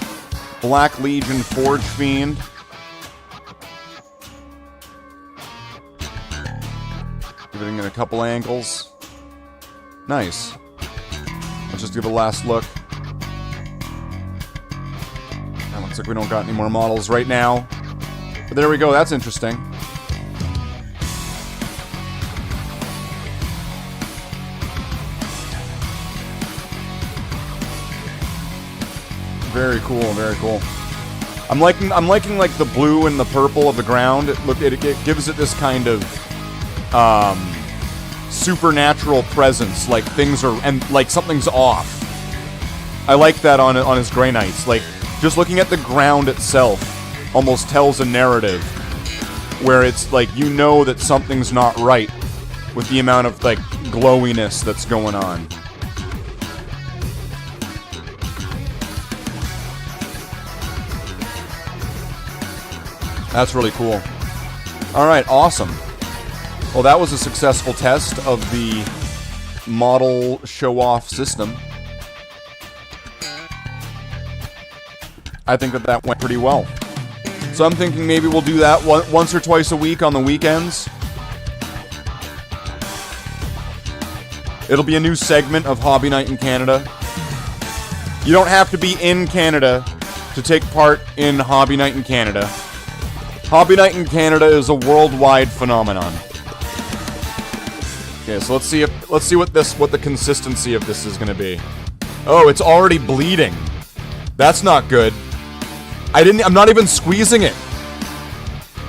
Black Legion Forge Fiend. Give it in a couple angles. Nice. Let's just give it a last look. That looks like we don't got any more models right now. But there we go, that's interesting. Very cool, very cool. I'm liking like the blue and the purple of the ground. It gives it this kind of supernatural presence, like things are, and like something's off. I like that on his Greynites. Like, just looking at the ground itself almost tells a narrative where it's like, you know that something's not right with the amount of like glowiness that's going on. That's really cool. Alright, awesome. Well, that was a successful test of the model show-off system. I think that went pretty well. So I'm thinking maybe we'll do that once or twice a week on the weekends. It'll be a new segment of Hobby Night in Canada. You don't have to be in Canada to take part in Hobby Night in Canada. Hobby Night in Canada is a worldwide phenomenon. Okay, so let's see what the consistency of this is going to be. Oh, it's already bleeding. That's not good. I'm not even squeezing it.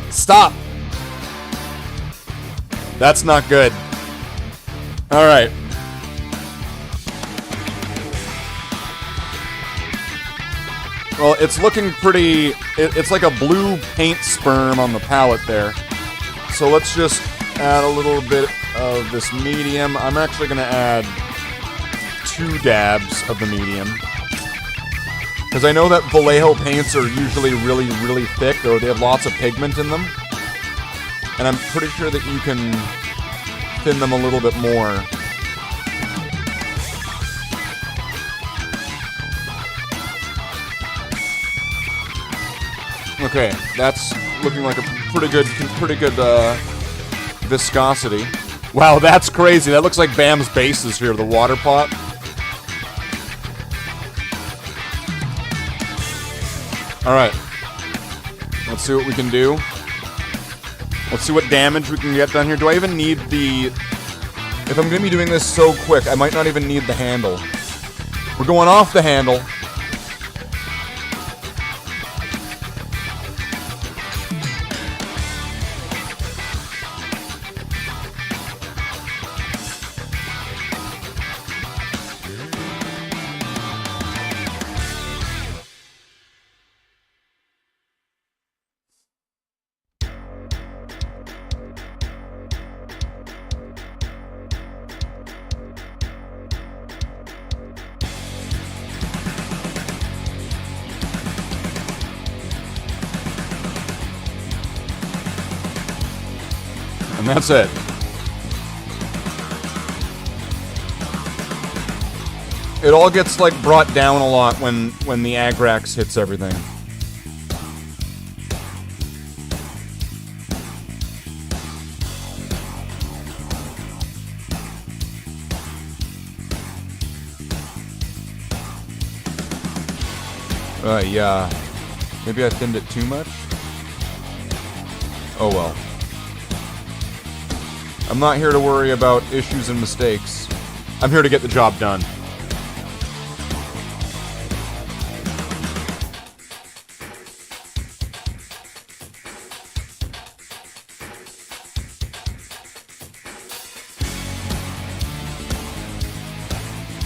Stop. That's not good. All right. Well, it's looking pretty... It's like a blue paint sperm on the palette there. So let's just add a little bit of this medium. I'm actually going to add 2 dabs of the medium. Because I know that Vallejo paints are usually really, really thick, or they have lots of pigment in them. And I'm pretty sure that you can thin them a little bit more. Okay, that's looking like a pretty good viscosity. Wow, that's crazy. That looks like Bam's bases here, the water pot. Alright. Let's see what we can do. Let's see what damage we can get done here. Do I even need the... If I'm going to be doing this so quick, I might not even need the handle. We're going off the handle. And that's it. It all gets, like, brought down a lot when the Agrax hits everything. Yeah. Maybe I thinned it too much? Oh well. I'm not here to worry about issues and mistakes. I'm here to get the job done.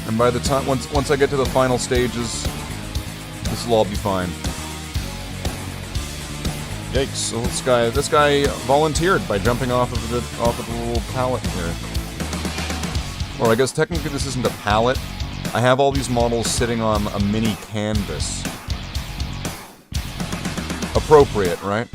And by the time, once I get to the final stages, this will all be fine. Yikes! So this guy volunteered by jumping off of the little pallet here. Or I guess technically this isn't a pallet. I have all these models sitting on a mini canvas. Appropriate, right?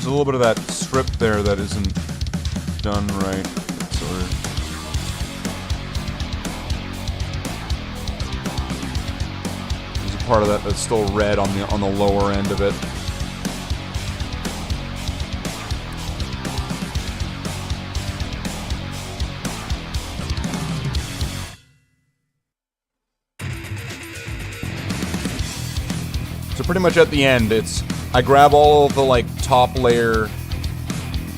There's a little bit of that strip there that isn't done right. So there's a part of that that's still red on the lower end of it. So pretty much at the end, I grab all of the like top layer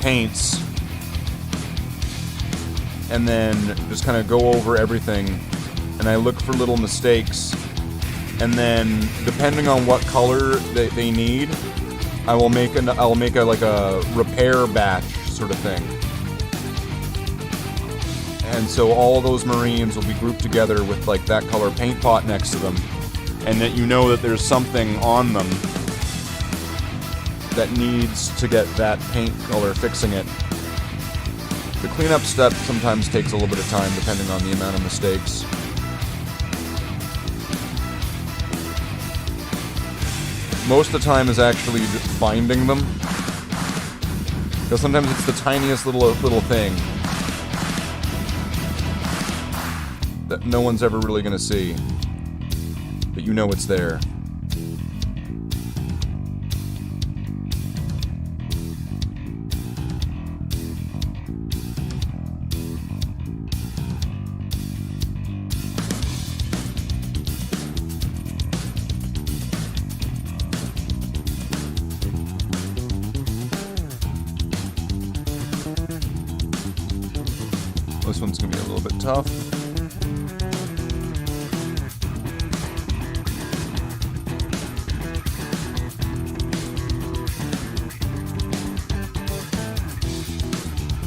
paints and then just kind of go over everything, and I look for little mistakes, and then depending on what color they need, I'll make like a repair batch sort of thing. And so all of those Marines will be grouped together with like that color paint pot next to them, and that you know that there's something on them that needs to get that paint color fixing it. The cleanup step sometimes takes a little bit of time depending on the amount of mistakes. Most of the time is actually finding them, because sometimes it's the tiniest little thing that no one's ever really gonna see, but you know it's there. This one's gonna be a little bit tough.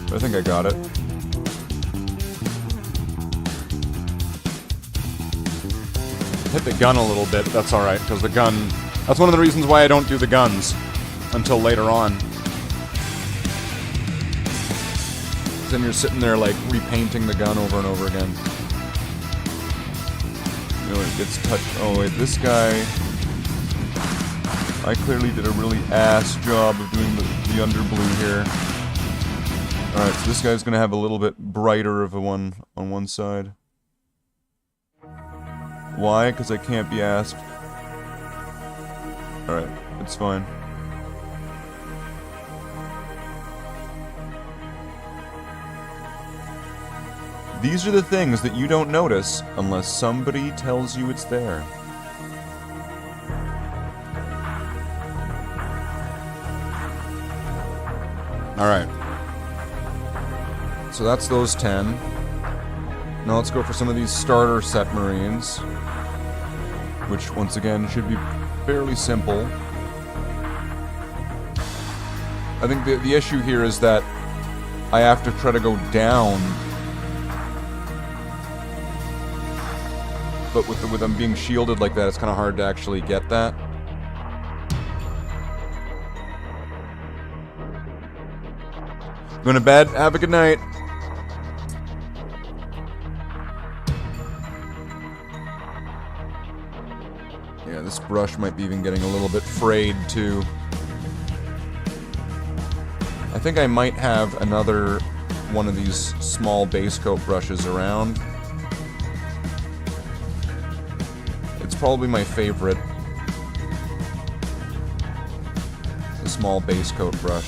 But I think I got it. Hit the gun a little bit, that's alright, because the gun... That's one of the reasons why I don't do the guns until later on. Then you're sitting there like repainting the gun over and over again. You know, it gets touched. Oh wait, this guy, I clearly did a really ass job of doing the underblue here. Alright, so this guy's gonna have a little bit brighter of a one on one side. Why? Because I can't be asked. Alright, it's fine. These are the things that you don't notice unless somebody tells you it's there. Alright. So that's those 10. Now let's go for some of these starter set Marines, which once again should be fairly simple. I think the issue here is that I have to try to go down, but with them being shielded like that, it's kind of hard to actually get that. Going to bed. Have a good night. Yeah, this brush might be even getting a little bit frayed too. I think I might have another one of these small base coat brushes around. It's probably my favorite. The small base coat brush.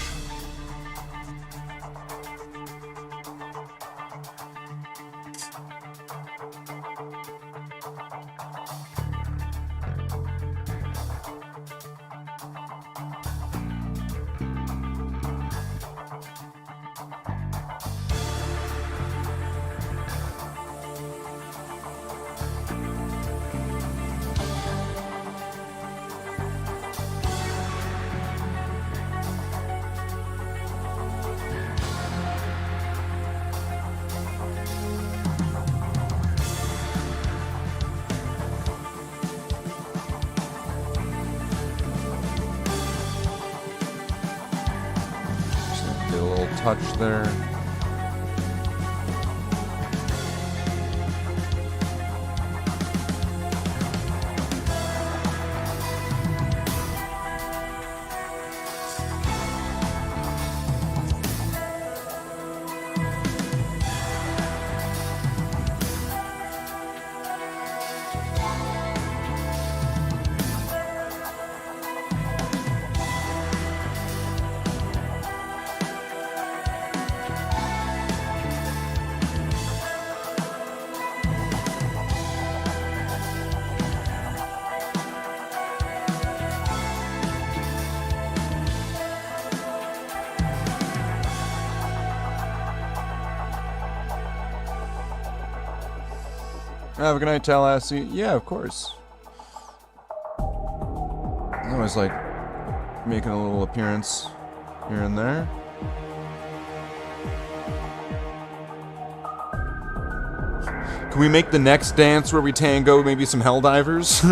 Touch there. Have a good night, Tallahassee. Yeah, of course. I always like making a little appearance here and there. Can we make the next dance where we tango maybe some Helldivers?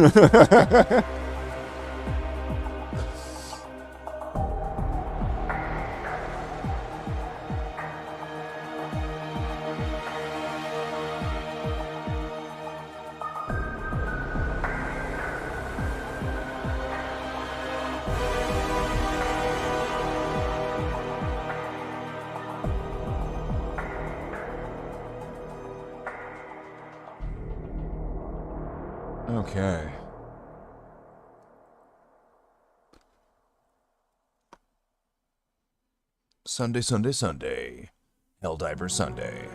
Okay. Sunday, Sunday, Sunday. Helldiver Sunday.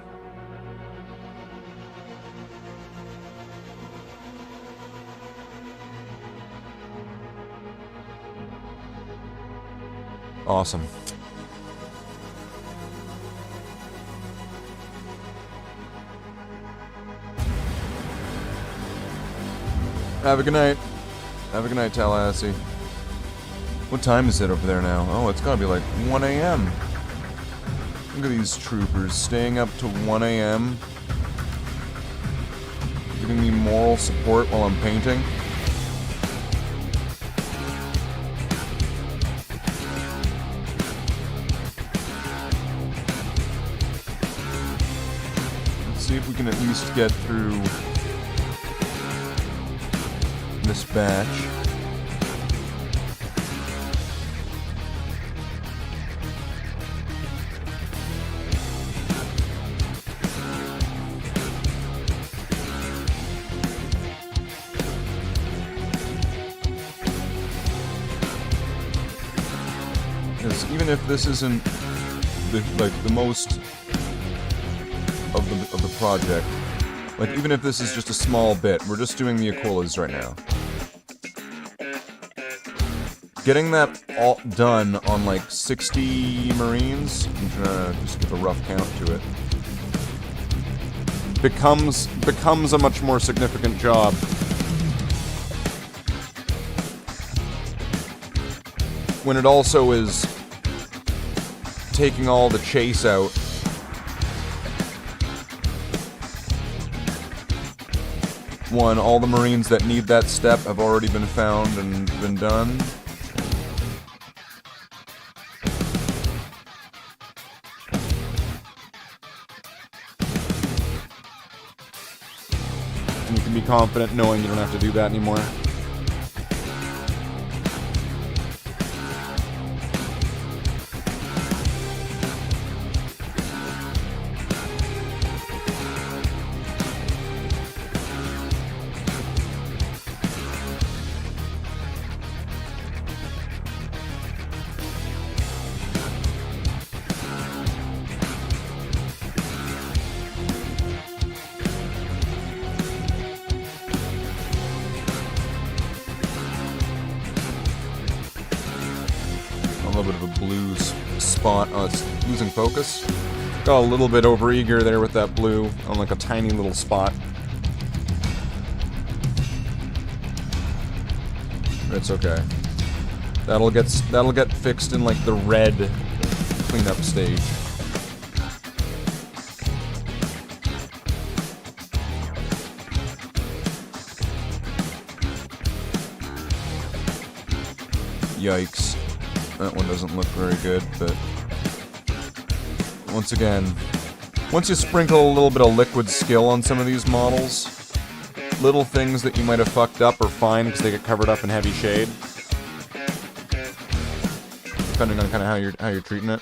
Awesome. Have a good night. Have a good night, Tallahassee. What time is it over there now? Oh, it's gotta be like 1 a.m. Look at these troopers staying up to 1 a.m. Giving me moral support while I'm painting. Let's see if we can at least get through this batch. Because even if this isn't the most of the project, like even if this is just a small bit, we're just doing the Aquillas right now. Getting that all done on like 60 Marines, I'm trying to just give a rough count to it, becomes a much more significant job. When it also is taking all the chase out. One, all the Marines that need that step have already been found and been done. And you can be confident knowing you don't have to do that anymore. A little bit of a blue spot. Oh, it's losing focus. Got a little bit overeager there with that blue on like a tiny little spot. It's okay. That'll get fixed in like the red cleanup stage. Yikes. That one doesn't look very good, but once again, once you sprinkle a little bit of liquid skill on some of these models, little things that you might have fucked up are fine because they get covered up in heavy shade, depending on kind of how you're treating it.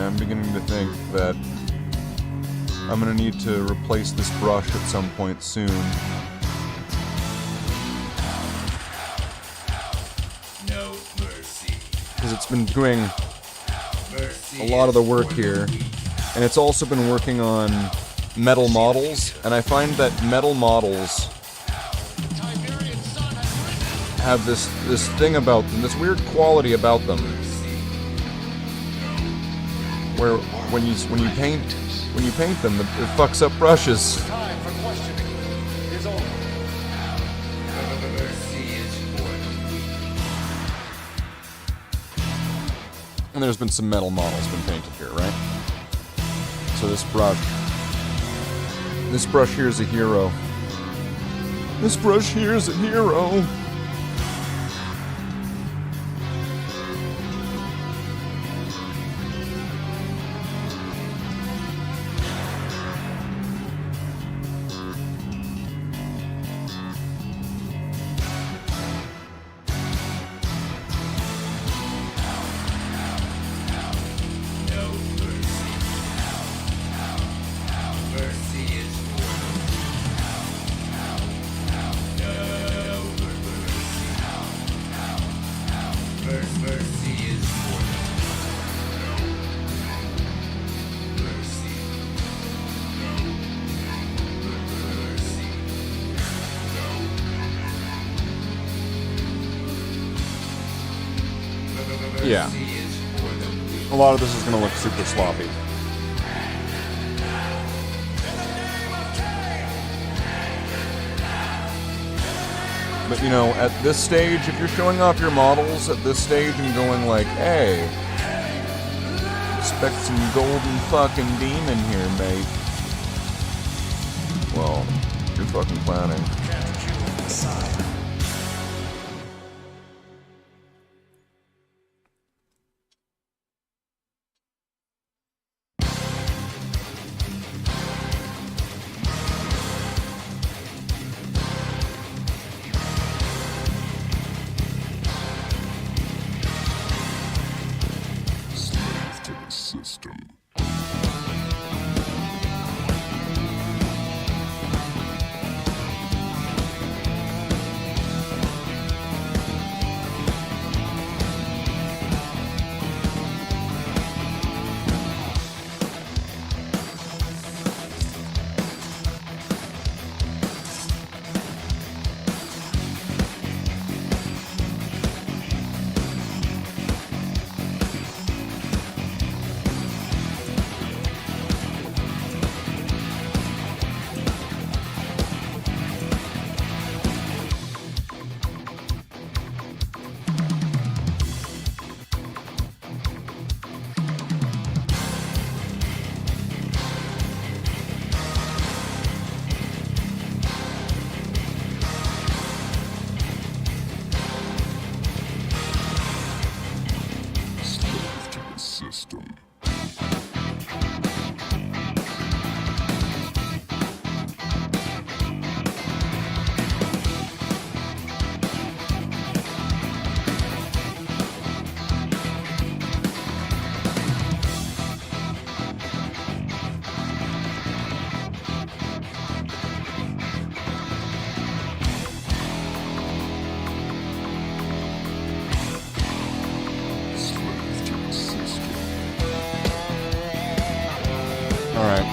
I'm beginning to think that I'm gonna need to replace this brush at some point soon. No mercy. Because it's been doing Mercy a lot of the is work for the here. weak. And it's also been working on metal models, and I find that metal models have this thing about them, this weird quality about them, where when you paint them, it fucks up brushes. Time for questioning is over. Mercy is for the weak. And there's been some metal models been painted here, right? So this brush here is a hero. This brush here is a hero. No mercy. Mercy is for the weak. No mercy. Mercy is for the weak. Mercy. Yeah. Mercy is for the weak. A lot of this is gonna look super sloppy. But you know, at this stage, if you're showing off your models at this stage and going like, hey, expect some golden fucking demon here, mate. Well, you're fucking clowning. Slave to the system. Slave to the system. Slave to the system. Alright.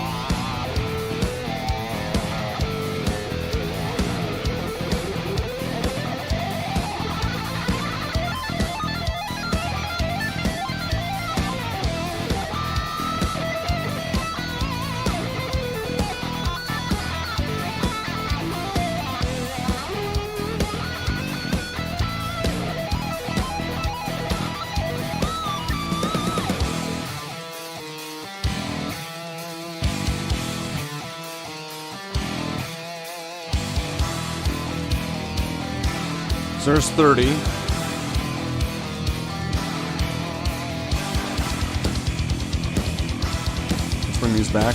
So there's 30. Let's bring these back.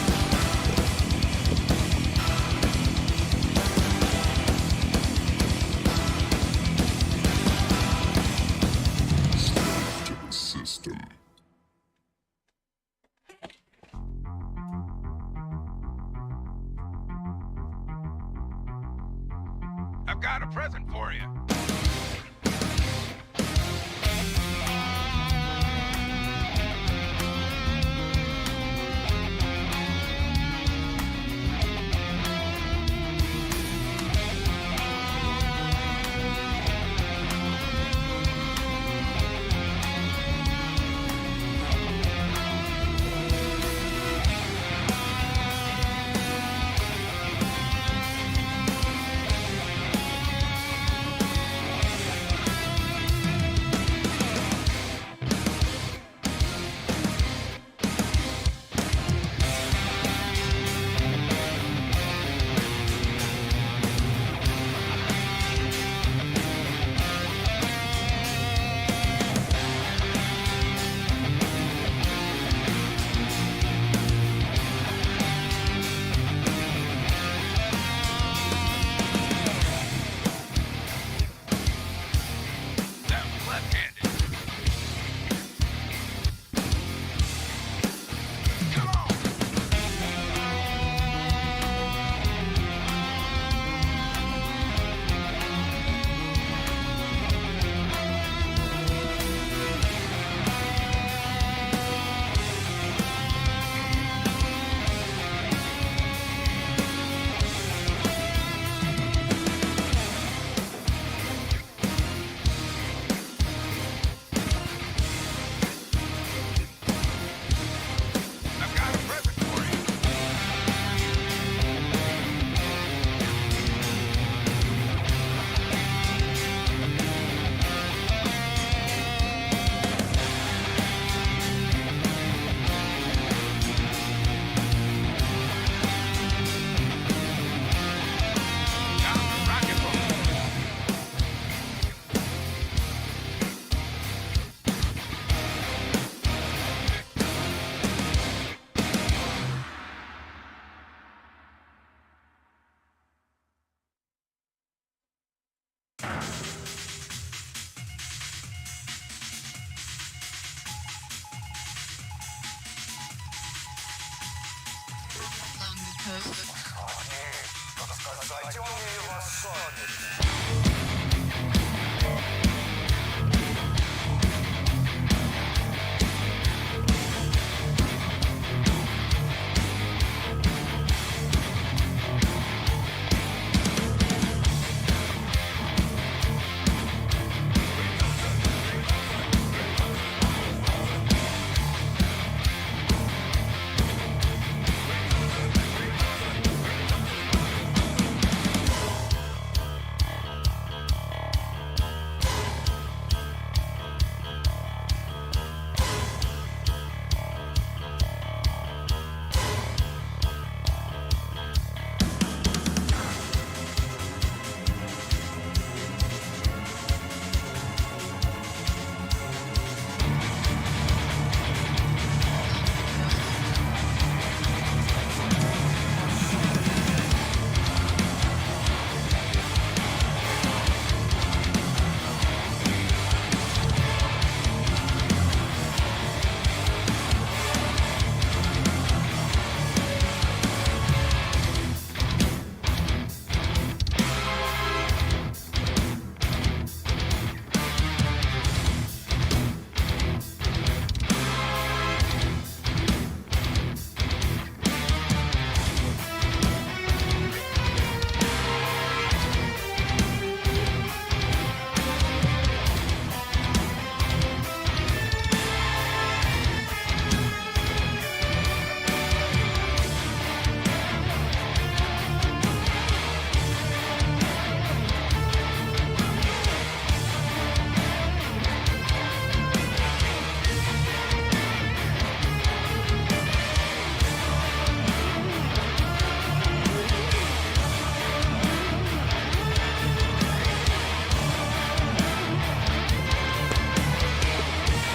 Slave to the system. got a present for you.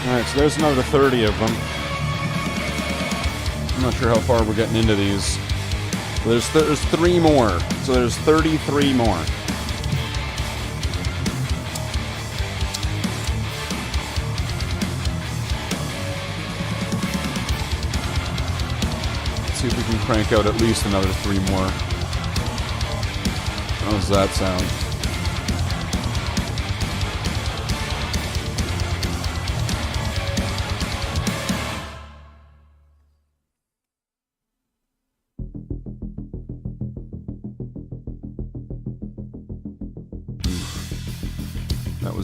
Alright, so there's another 30 of them. I'm not sure how far we're getting into these. There's 3 more, so there's 33 more. Let's see if we can crank out at least another 3 more. How does that sound?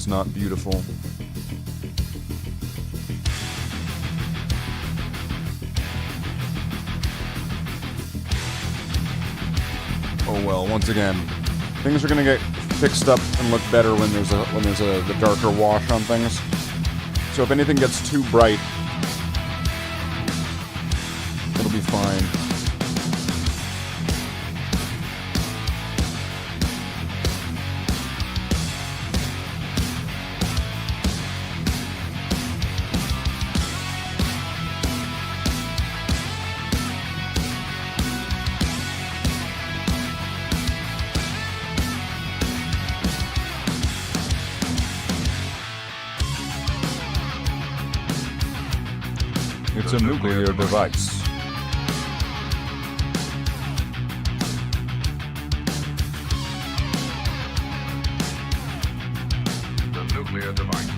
was not beautiful. Oh well, once again, things are gonna get fixed up and look better when there's the darker wash on things. So if anything gets too bright, it'll be fine. It's a nuclear device. The nuclear device.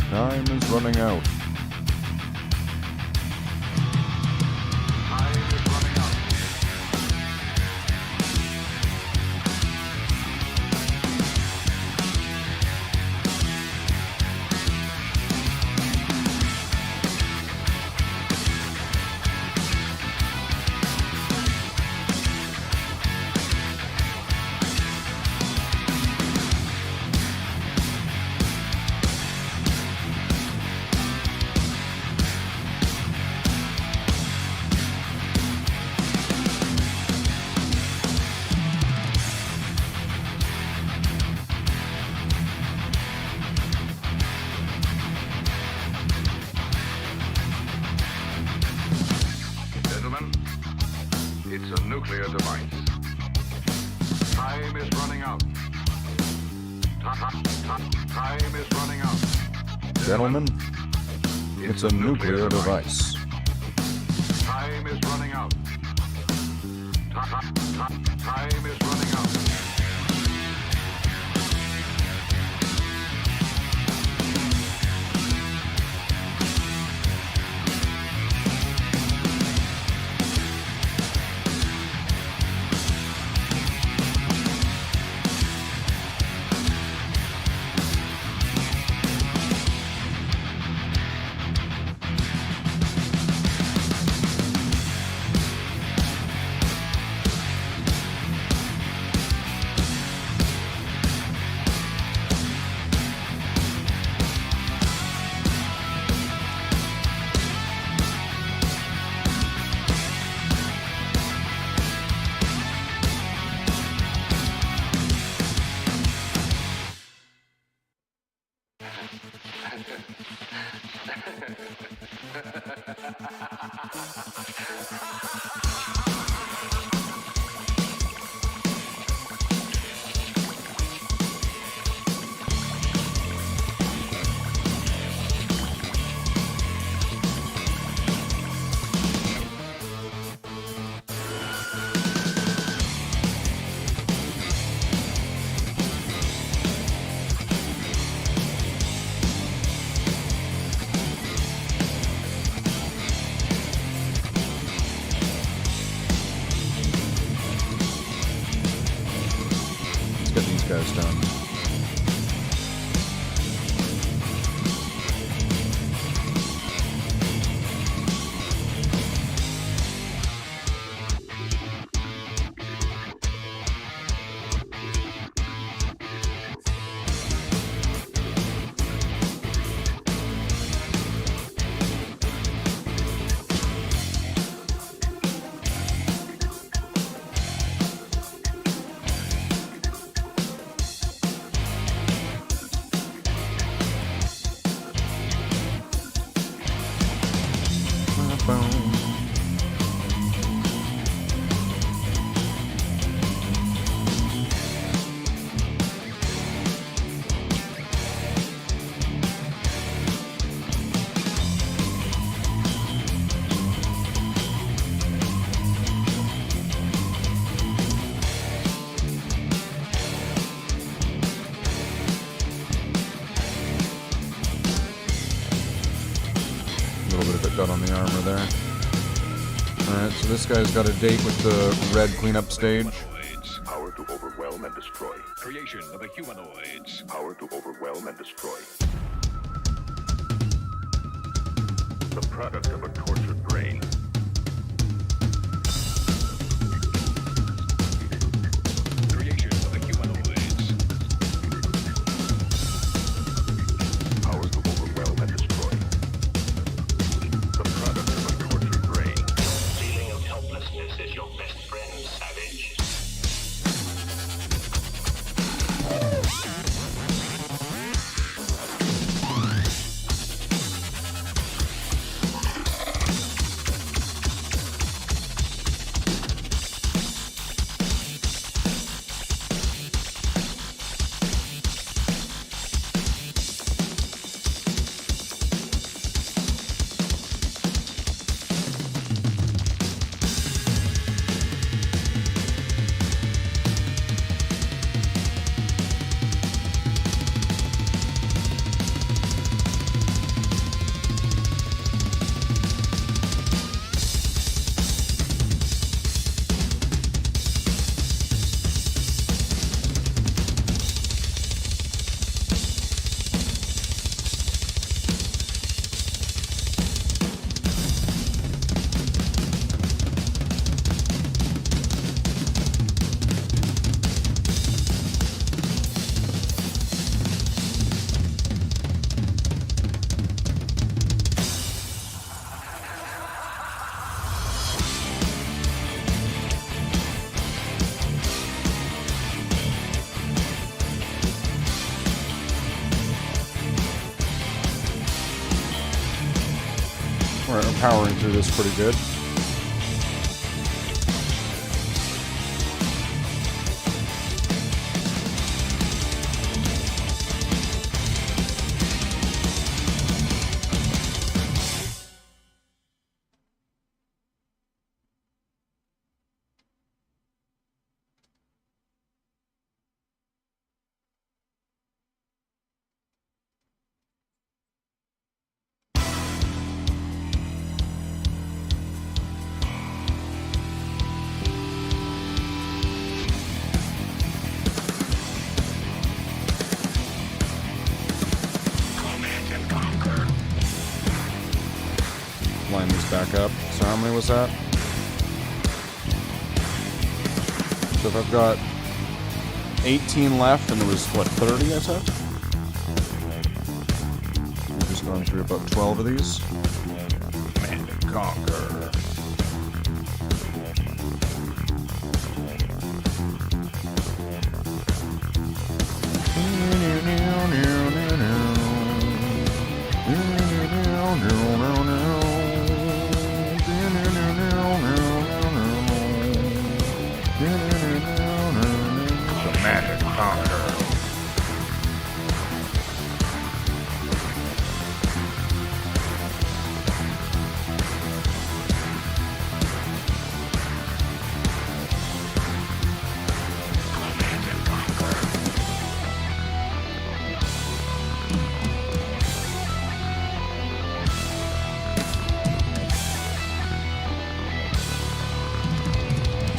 Time is running out. Time is running out. Gentlemen, it's a nuclear device. Time is running out. Time is running out. Gentlemen, it's a nuclear device. Time is running out. Time is running out. Get these guys done. Done on the armor there. Alright, so this guy's got a date with the red cleanup stage. Power to overwhelm and destroy. Creation of the humanoids. Power to overwhelm and destroy. The product of a tortured brain. Creation of the humanoids. Power to overwhelm and destroy. The product of a tortured brain. Feeling of helplessness is your best friend, savage. We're powering through this pretty good. Line these back up. So how many was that? So if I've got 18 left and there was, what, 30 I said? We've just gone through about 12 of these. Command and conquer. Command and conquer.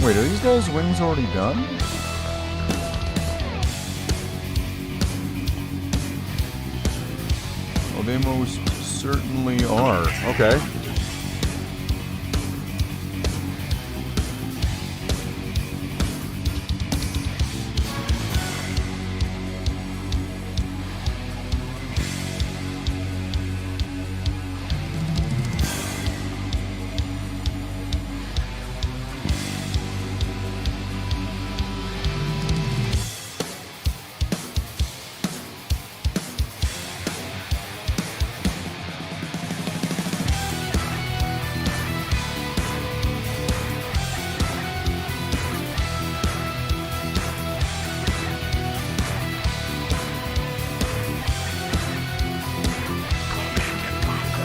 Wait, are these guys' wings already done? Well, they most certainly are. Okay.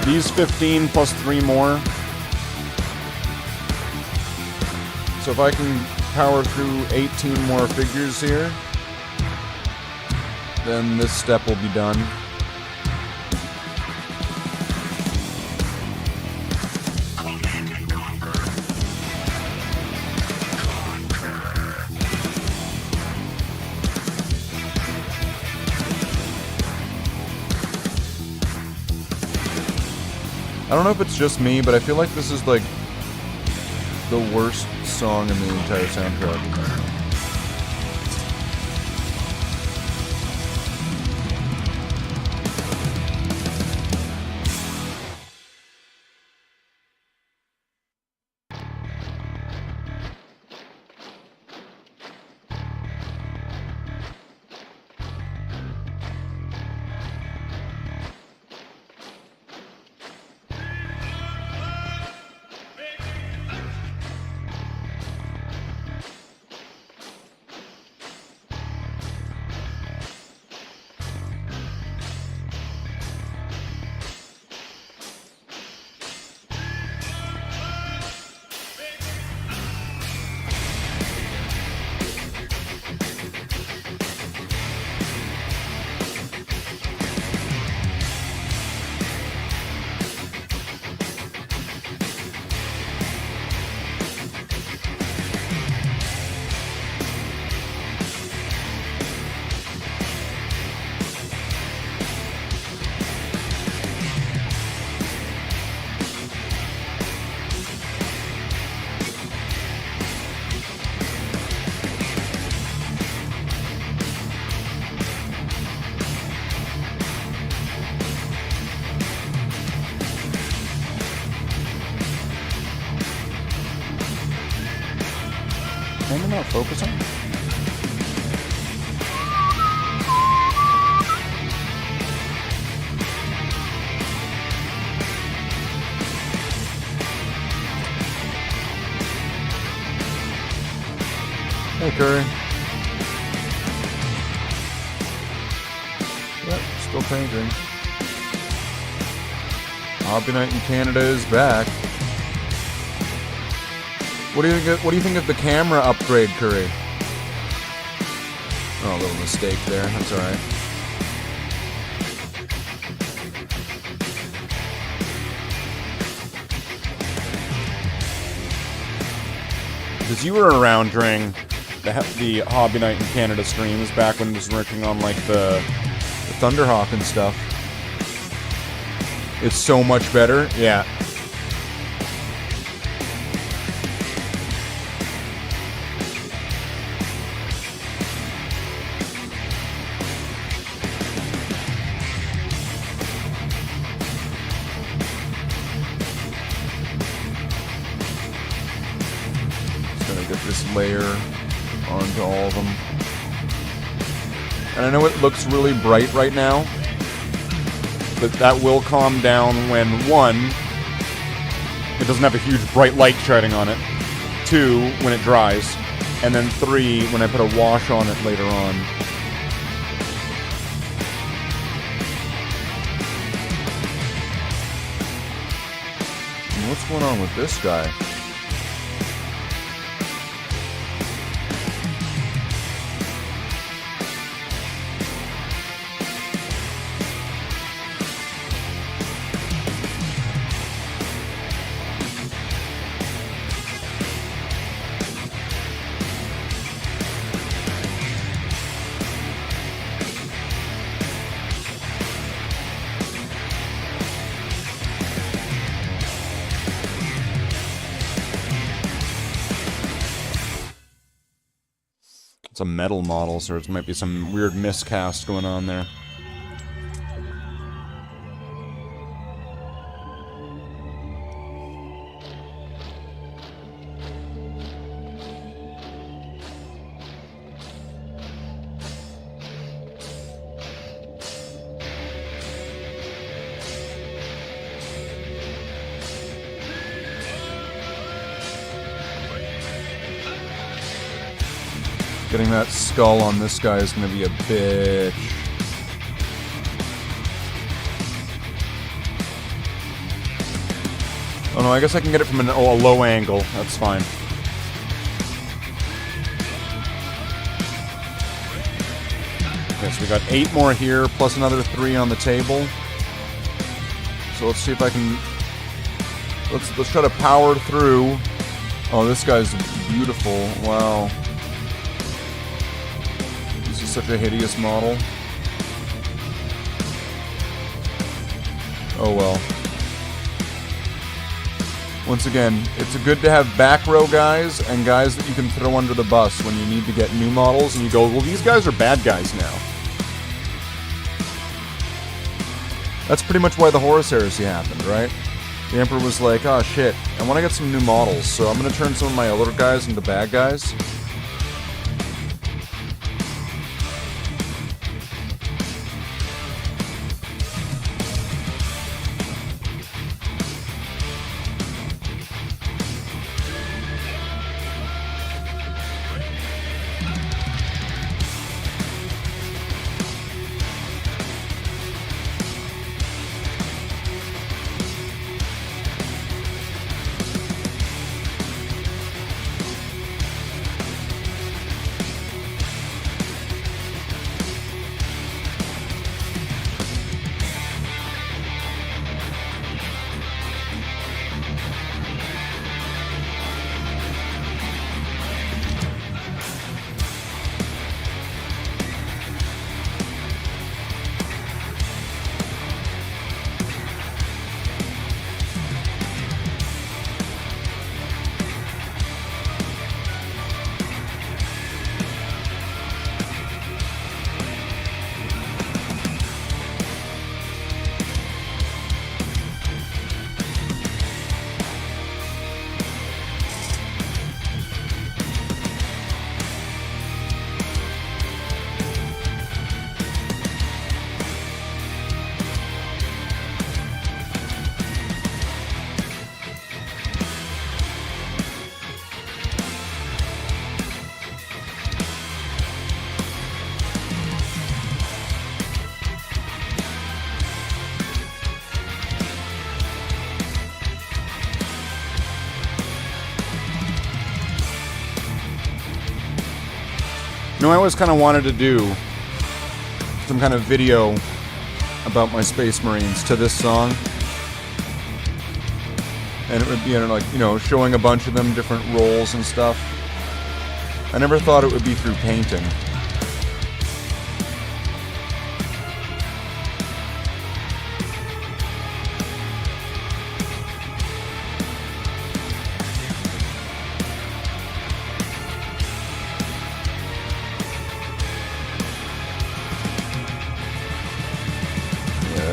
These 15 plus 3 more. So if I can power through 18 more figures here, then this step will be done. don't know if it's just me, but I feel like this is like the worst song in the entire soundtrack. Am I not focusing? Hey, Curry. Yep, still painting. Hobby Night in Canada is back. What do you think of the camera upgrade, Curry? Oh, a little mistake there. That's all right. Because you were around during the Hobby Night in Canada streams back when it was working on like the Thunderhawk and stuff. It's so much better. Yeah. Layer onto all of them. And I know it looks really bright right now, but that will calm down when, 1, it doesn't have a huge bright light shining on it, 2, when it dries, and then 3, when I put a wash on it later on. And what's going on with this guy? It's a metal model, so it might be some weird miscast going on there. Getting that skull on this guy is going to be a bitch. Oh no, I guess I can get it from a low angle. That's fine. Okay, so we got 8 more here, plus another 3 on the table. So let's see if I can... Let's try to power through. Oh, this guy's beautiful. Wow. This is such a hideous model. Oh well. Once again, it's good to have back row guys and guys that you can throw under the bus when you need to get new models and you go, well, these guys are bad guys now. That's pretty much why the Horus Heresy happened, right? The Emperor was like, oh shit, I want to get some new models, so I'm going to turn some of my older guys into bad guys. You know, I always kind of wanted to do some kind of video about my Space Marines to this song. And it would be, like, you know, showing a bunch of them, different roles and stuff. I never thought it would be through painting.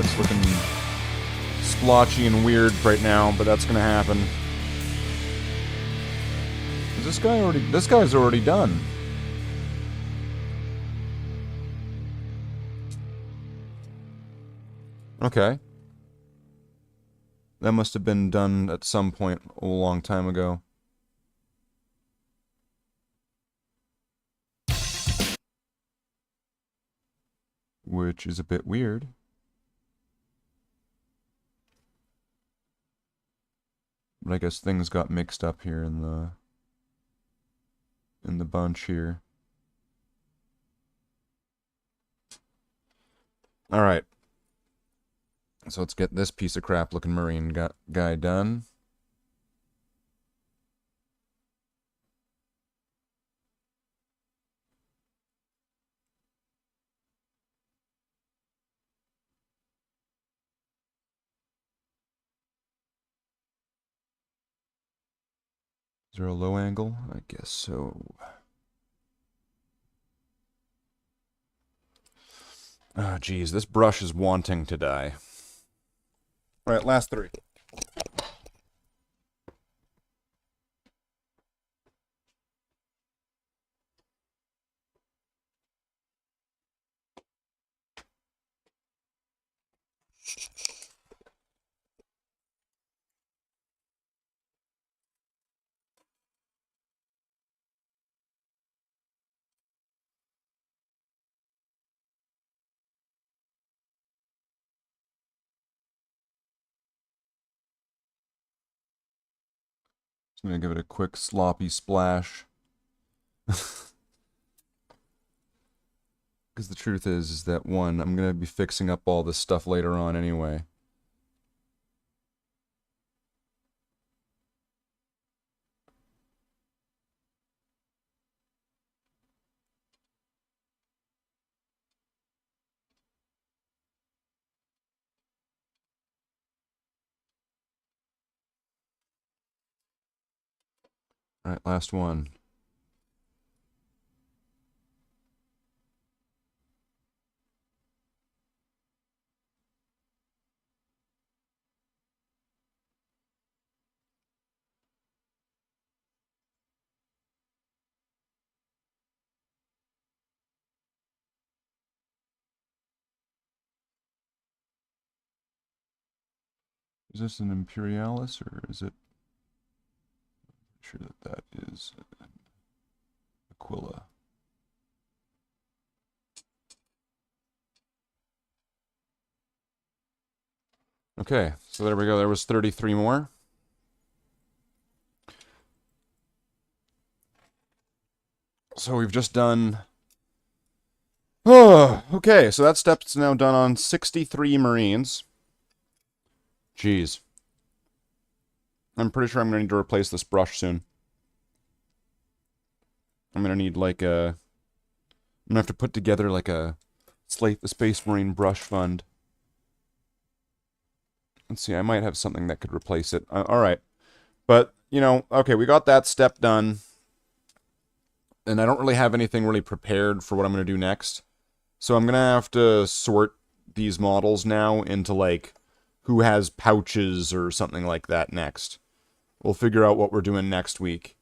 It's looking splotchy and weird right now, but that's gonna happen. Is this guy already... This guy's already done. Okay. That must have been done at some point a long time ago. Which is a bit weird. But I guess things got mixed up here in the bunch here. All right. So let's get this piece of crap looking Marine guy done. Is there a low angle? I guess so. Oh, geez, this brush is wanting to die. All right, last three. Just gonna give it a quick sloppy splash. Because the truth is that, one, I'm gonna be fixing up all this stuff later on anyway. Alright, last one. Is this an Imperialis, or is it... I'm sure that that is Aquilla. Okay, so there we go. There was 33 more. So we've just done... Oh, okay, so that step's now done on 63 Marines. Jeez. I'm pretty sure I'm going to need to replace this brush soon. I'm going to need like a... I'm going to have to put together like a Slate the Space Marine brush fund. Let's see, I might have something that could replace it. Alright. But, you know, okay, we got that step done. And I don't really have anything really prepared for what I'm going to do next. So I'm going to have to sort these models now into, like, who has pouches or something like that next. We'll figure out what we're doing next week.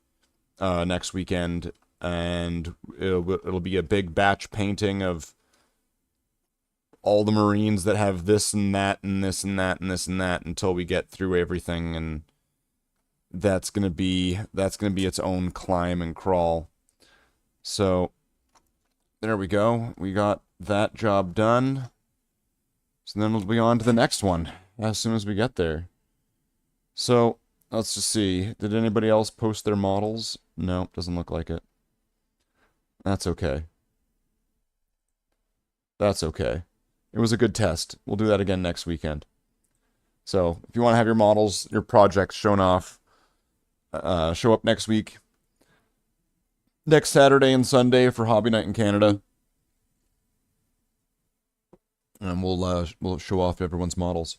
Next weekend. And it'll be a big batch painting of all the Marines that have this and that and this and that and this and that until we get through everything, and that's gonna be its own climb and crawl. So there we go. We got that job done. So then we'll be on to the next one as soon as we get there. So let's just see. Did anybody else post their models? No, doesn't look like it. That's okay. That's okay. It was a good test. We'll do that again next weekend. So, if you want to have your models, your projects shown off, show up next week. Next Saturday and Sunday for Hobby Night in Canada. And we'll show off everyone's models.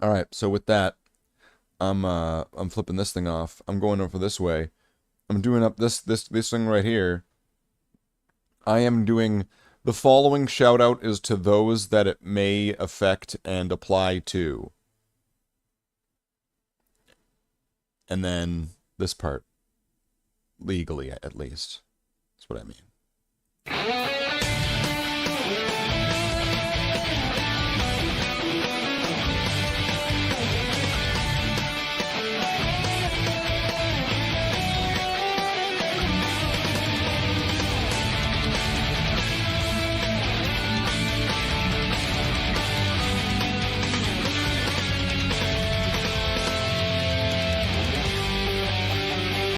Alright, so with that, I'm flipping this thing off. I'm going over this way. I'm doing up this thing right here. I am doing... The following shout out is to those that it may affect and apply to. And then this part. Legally, at least. That's what I mean.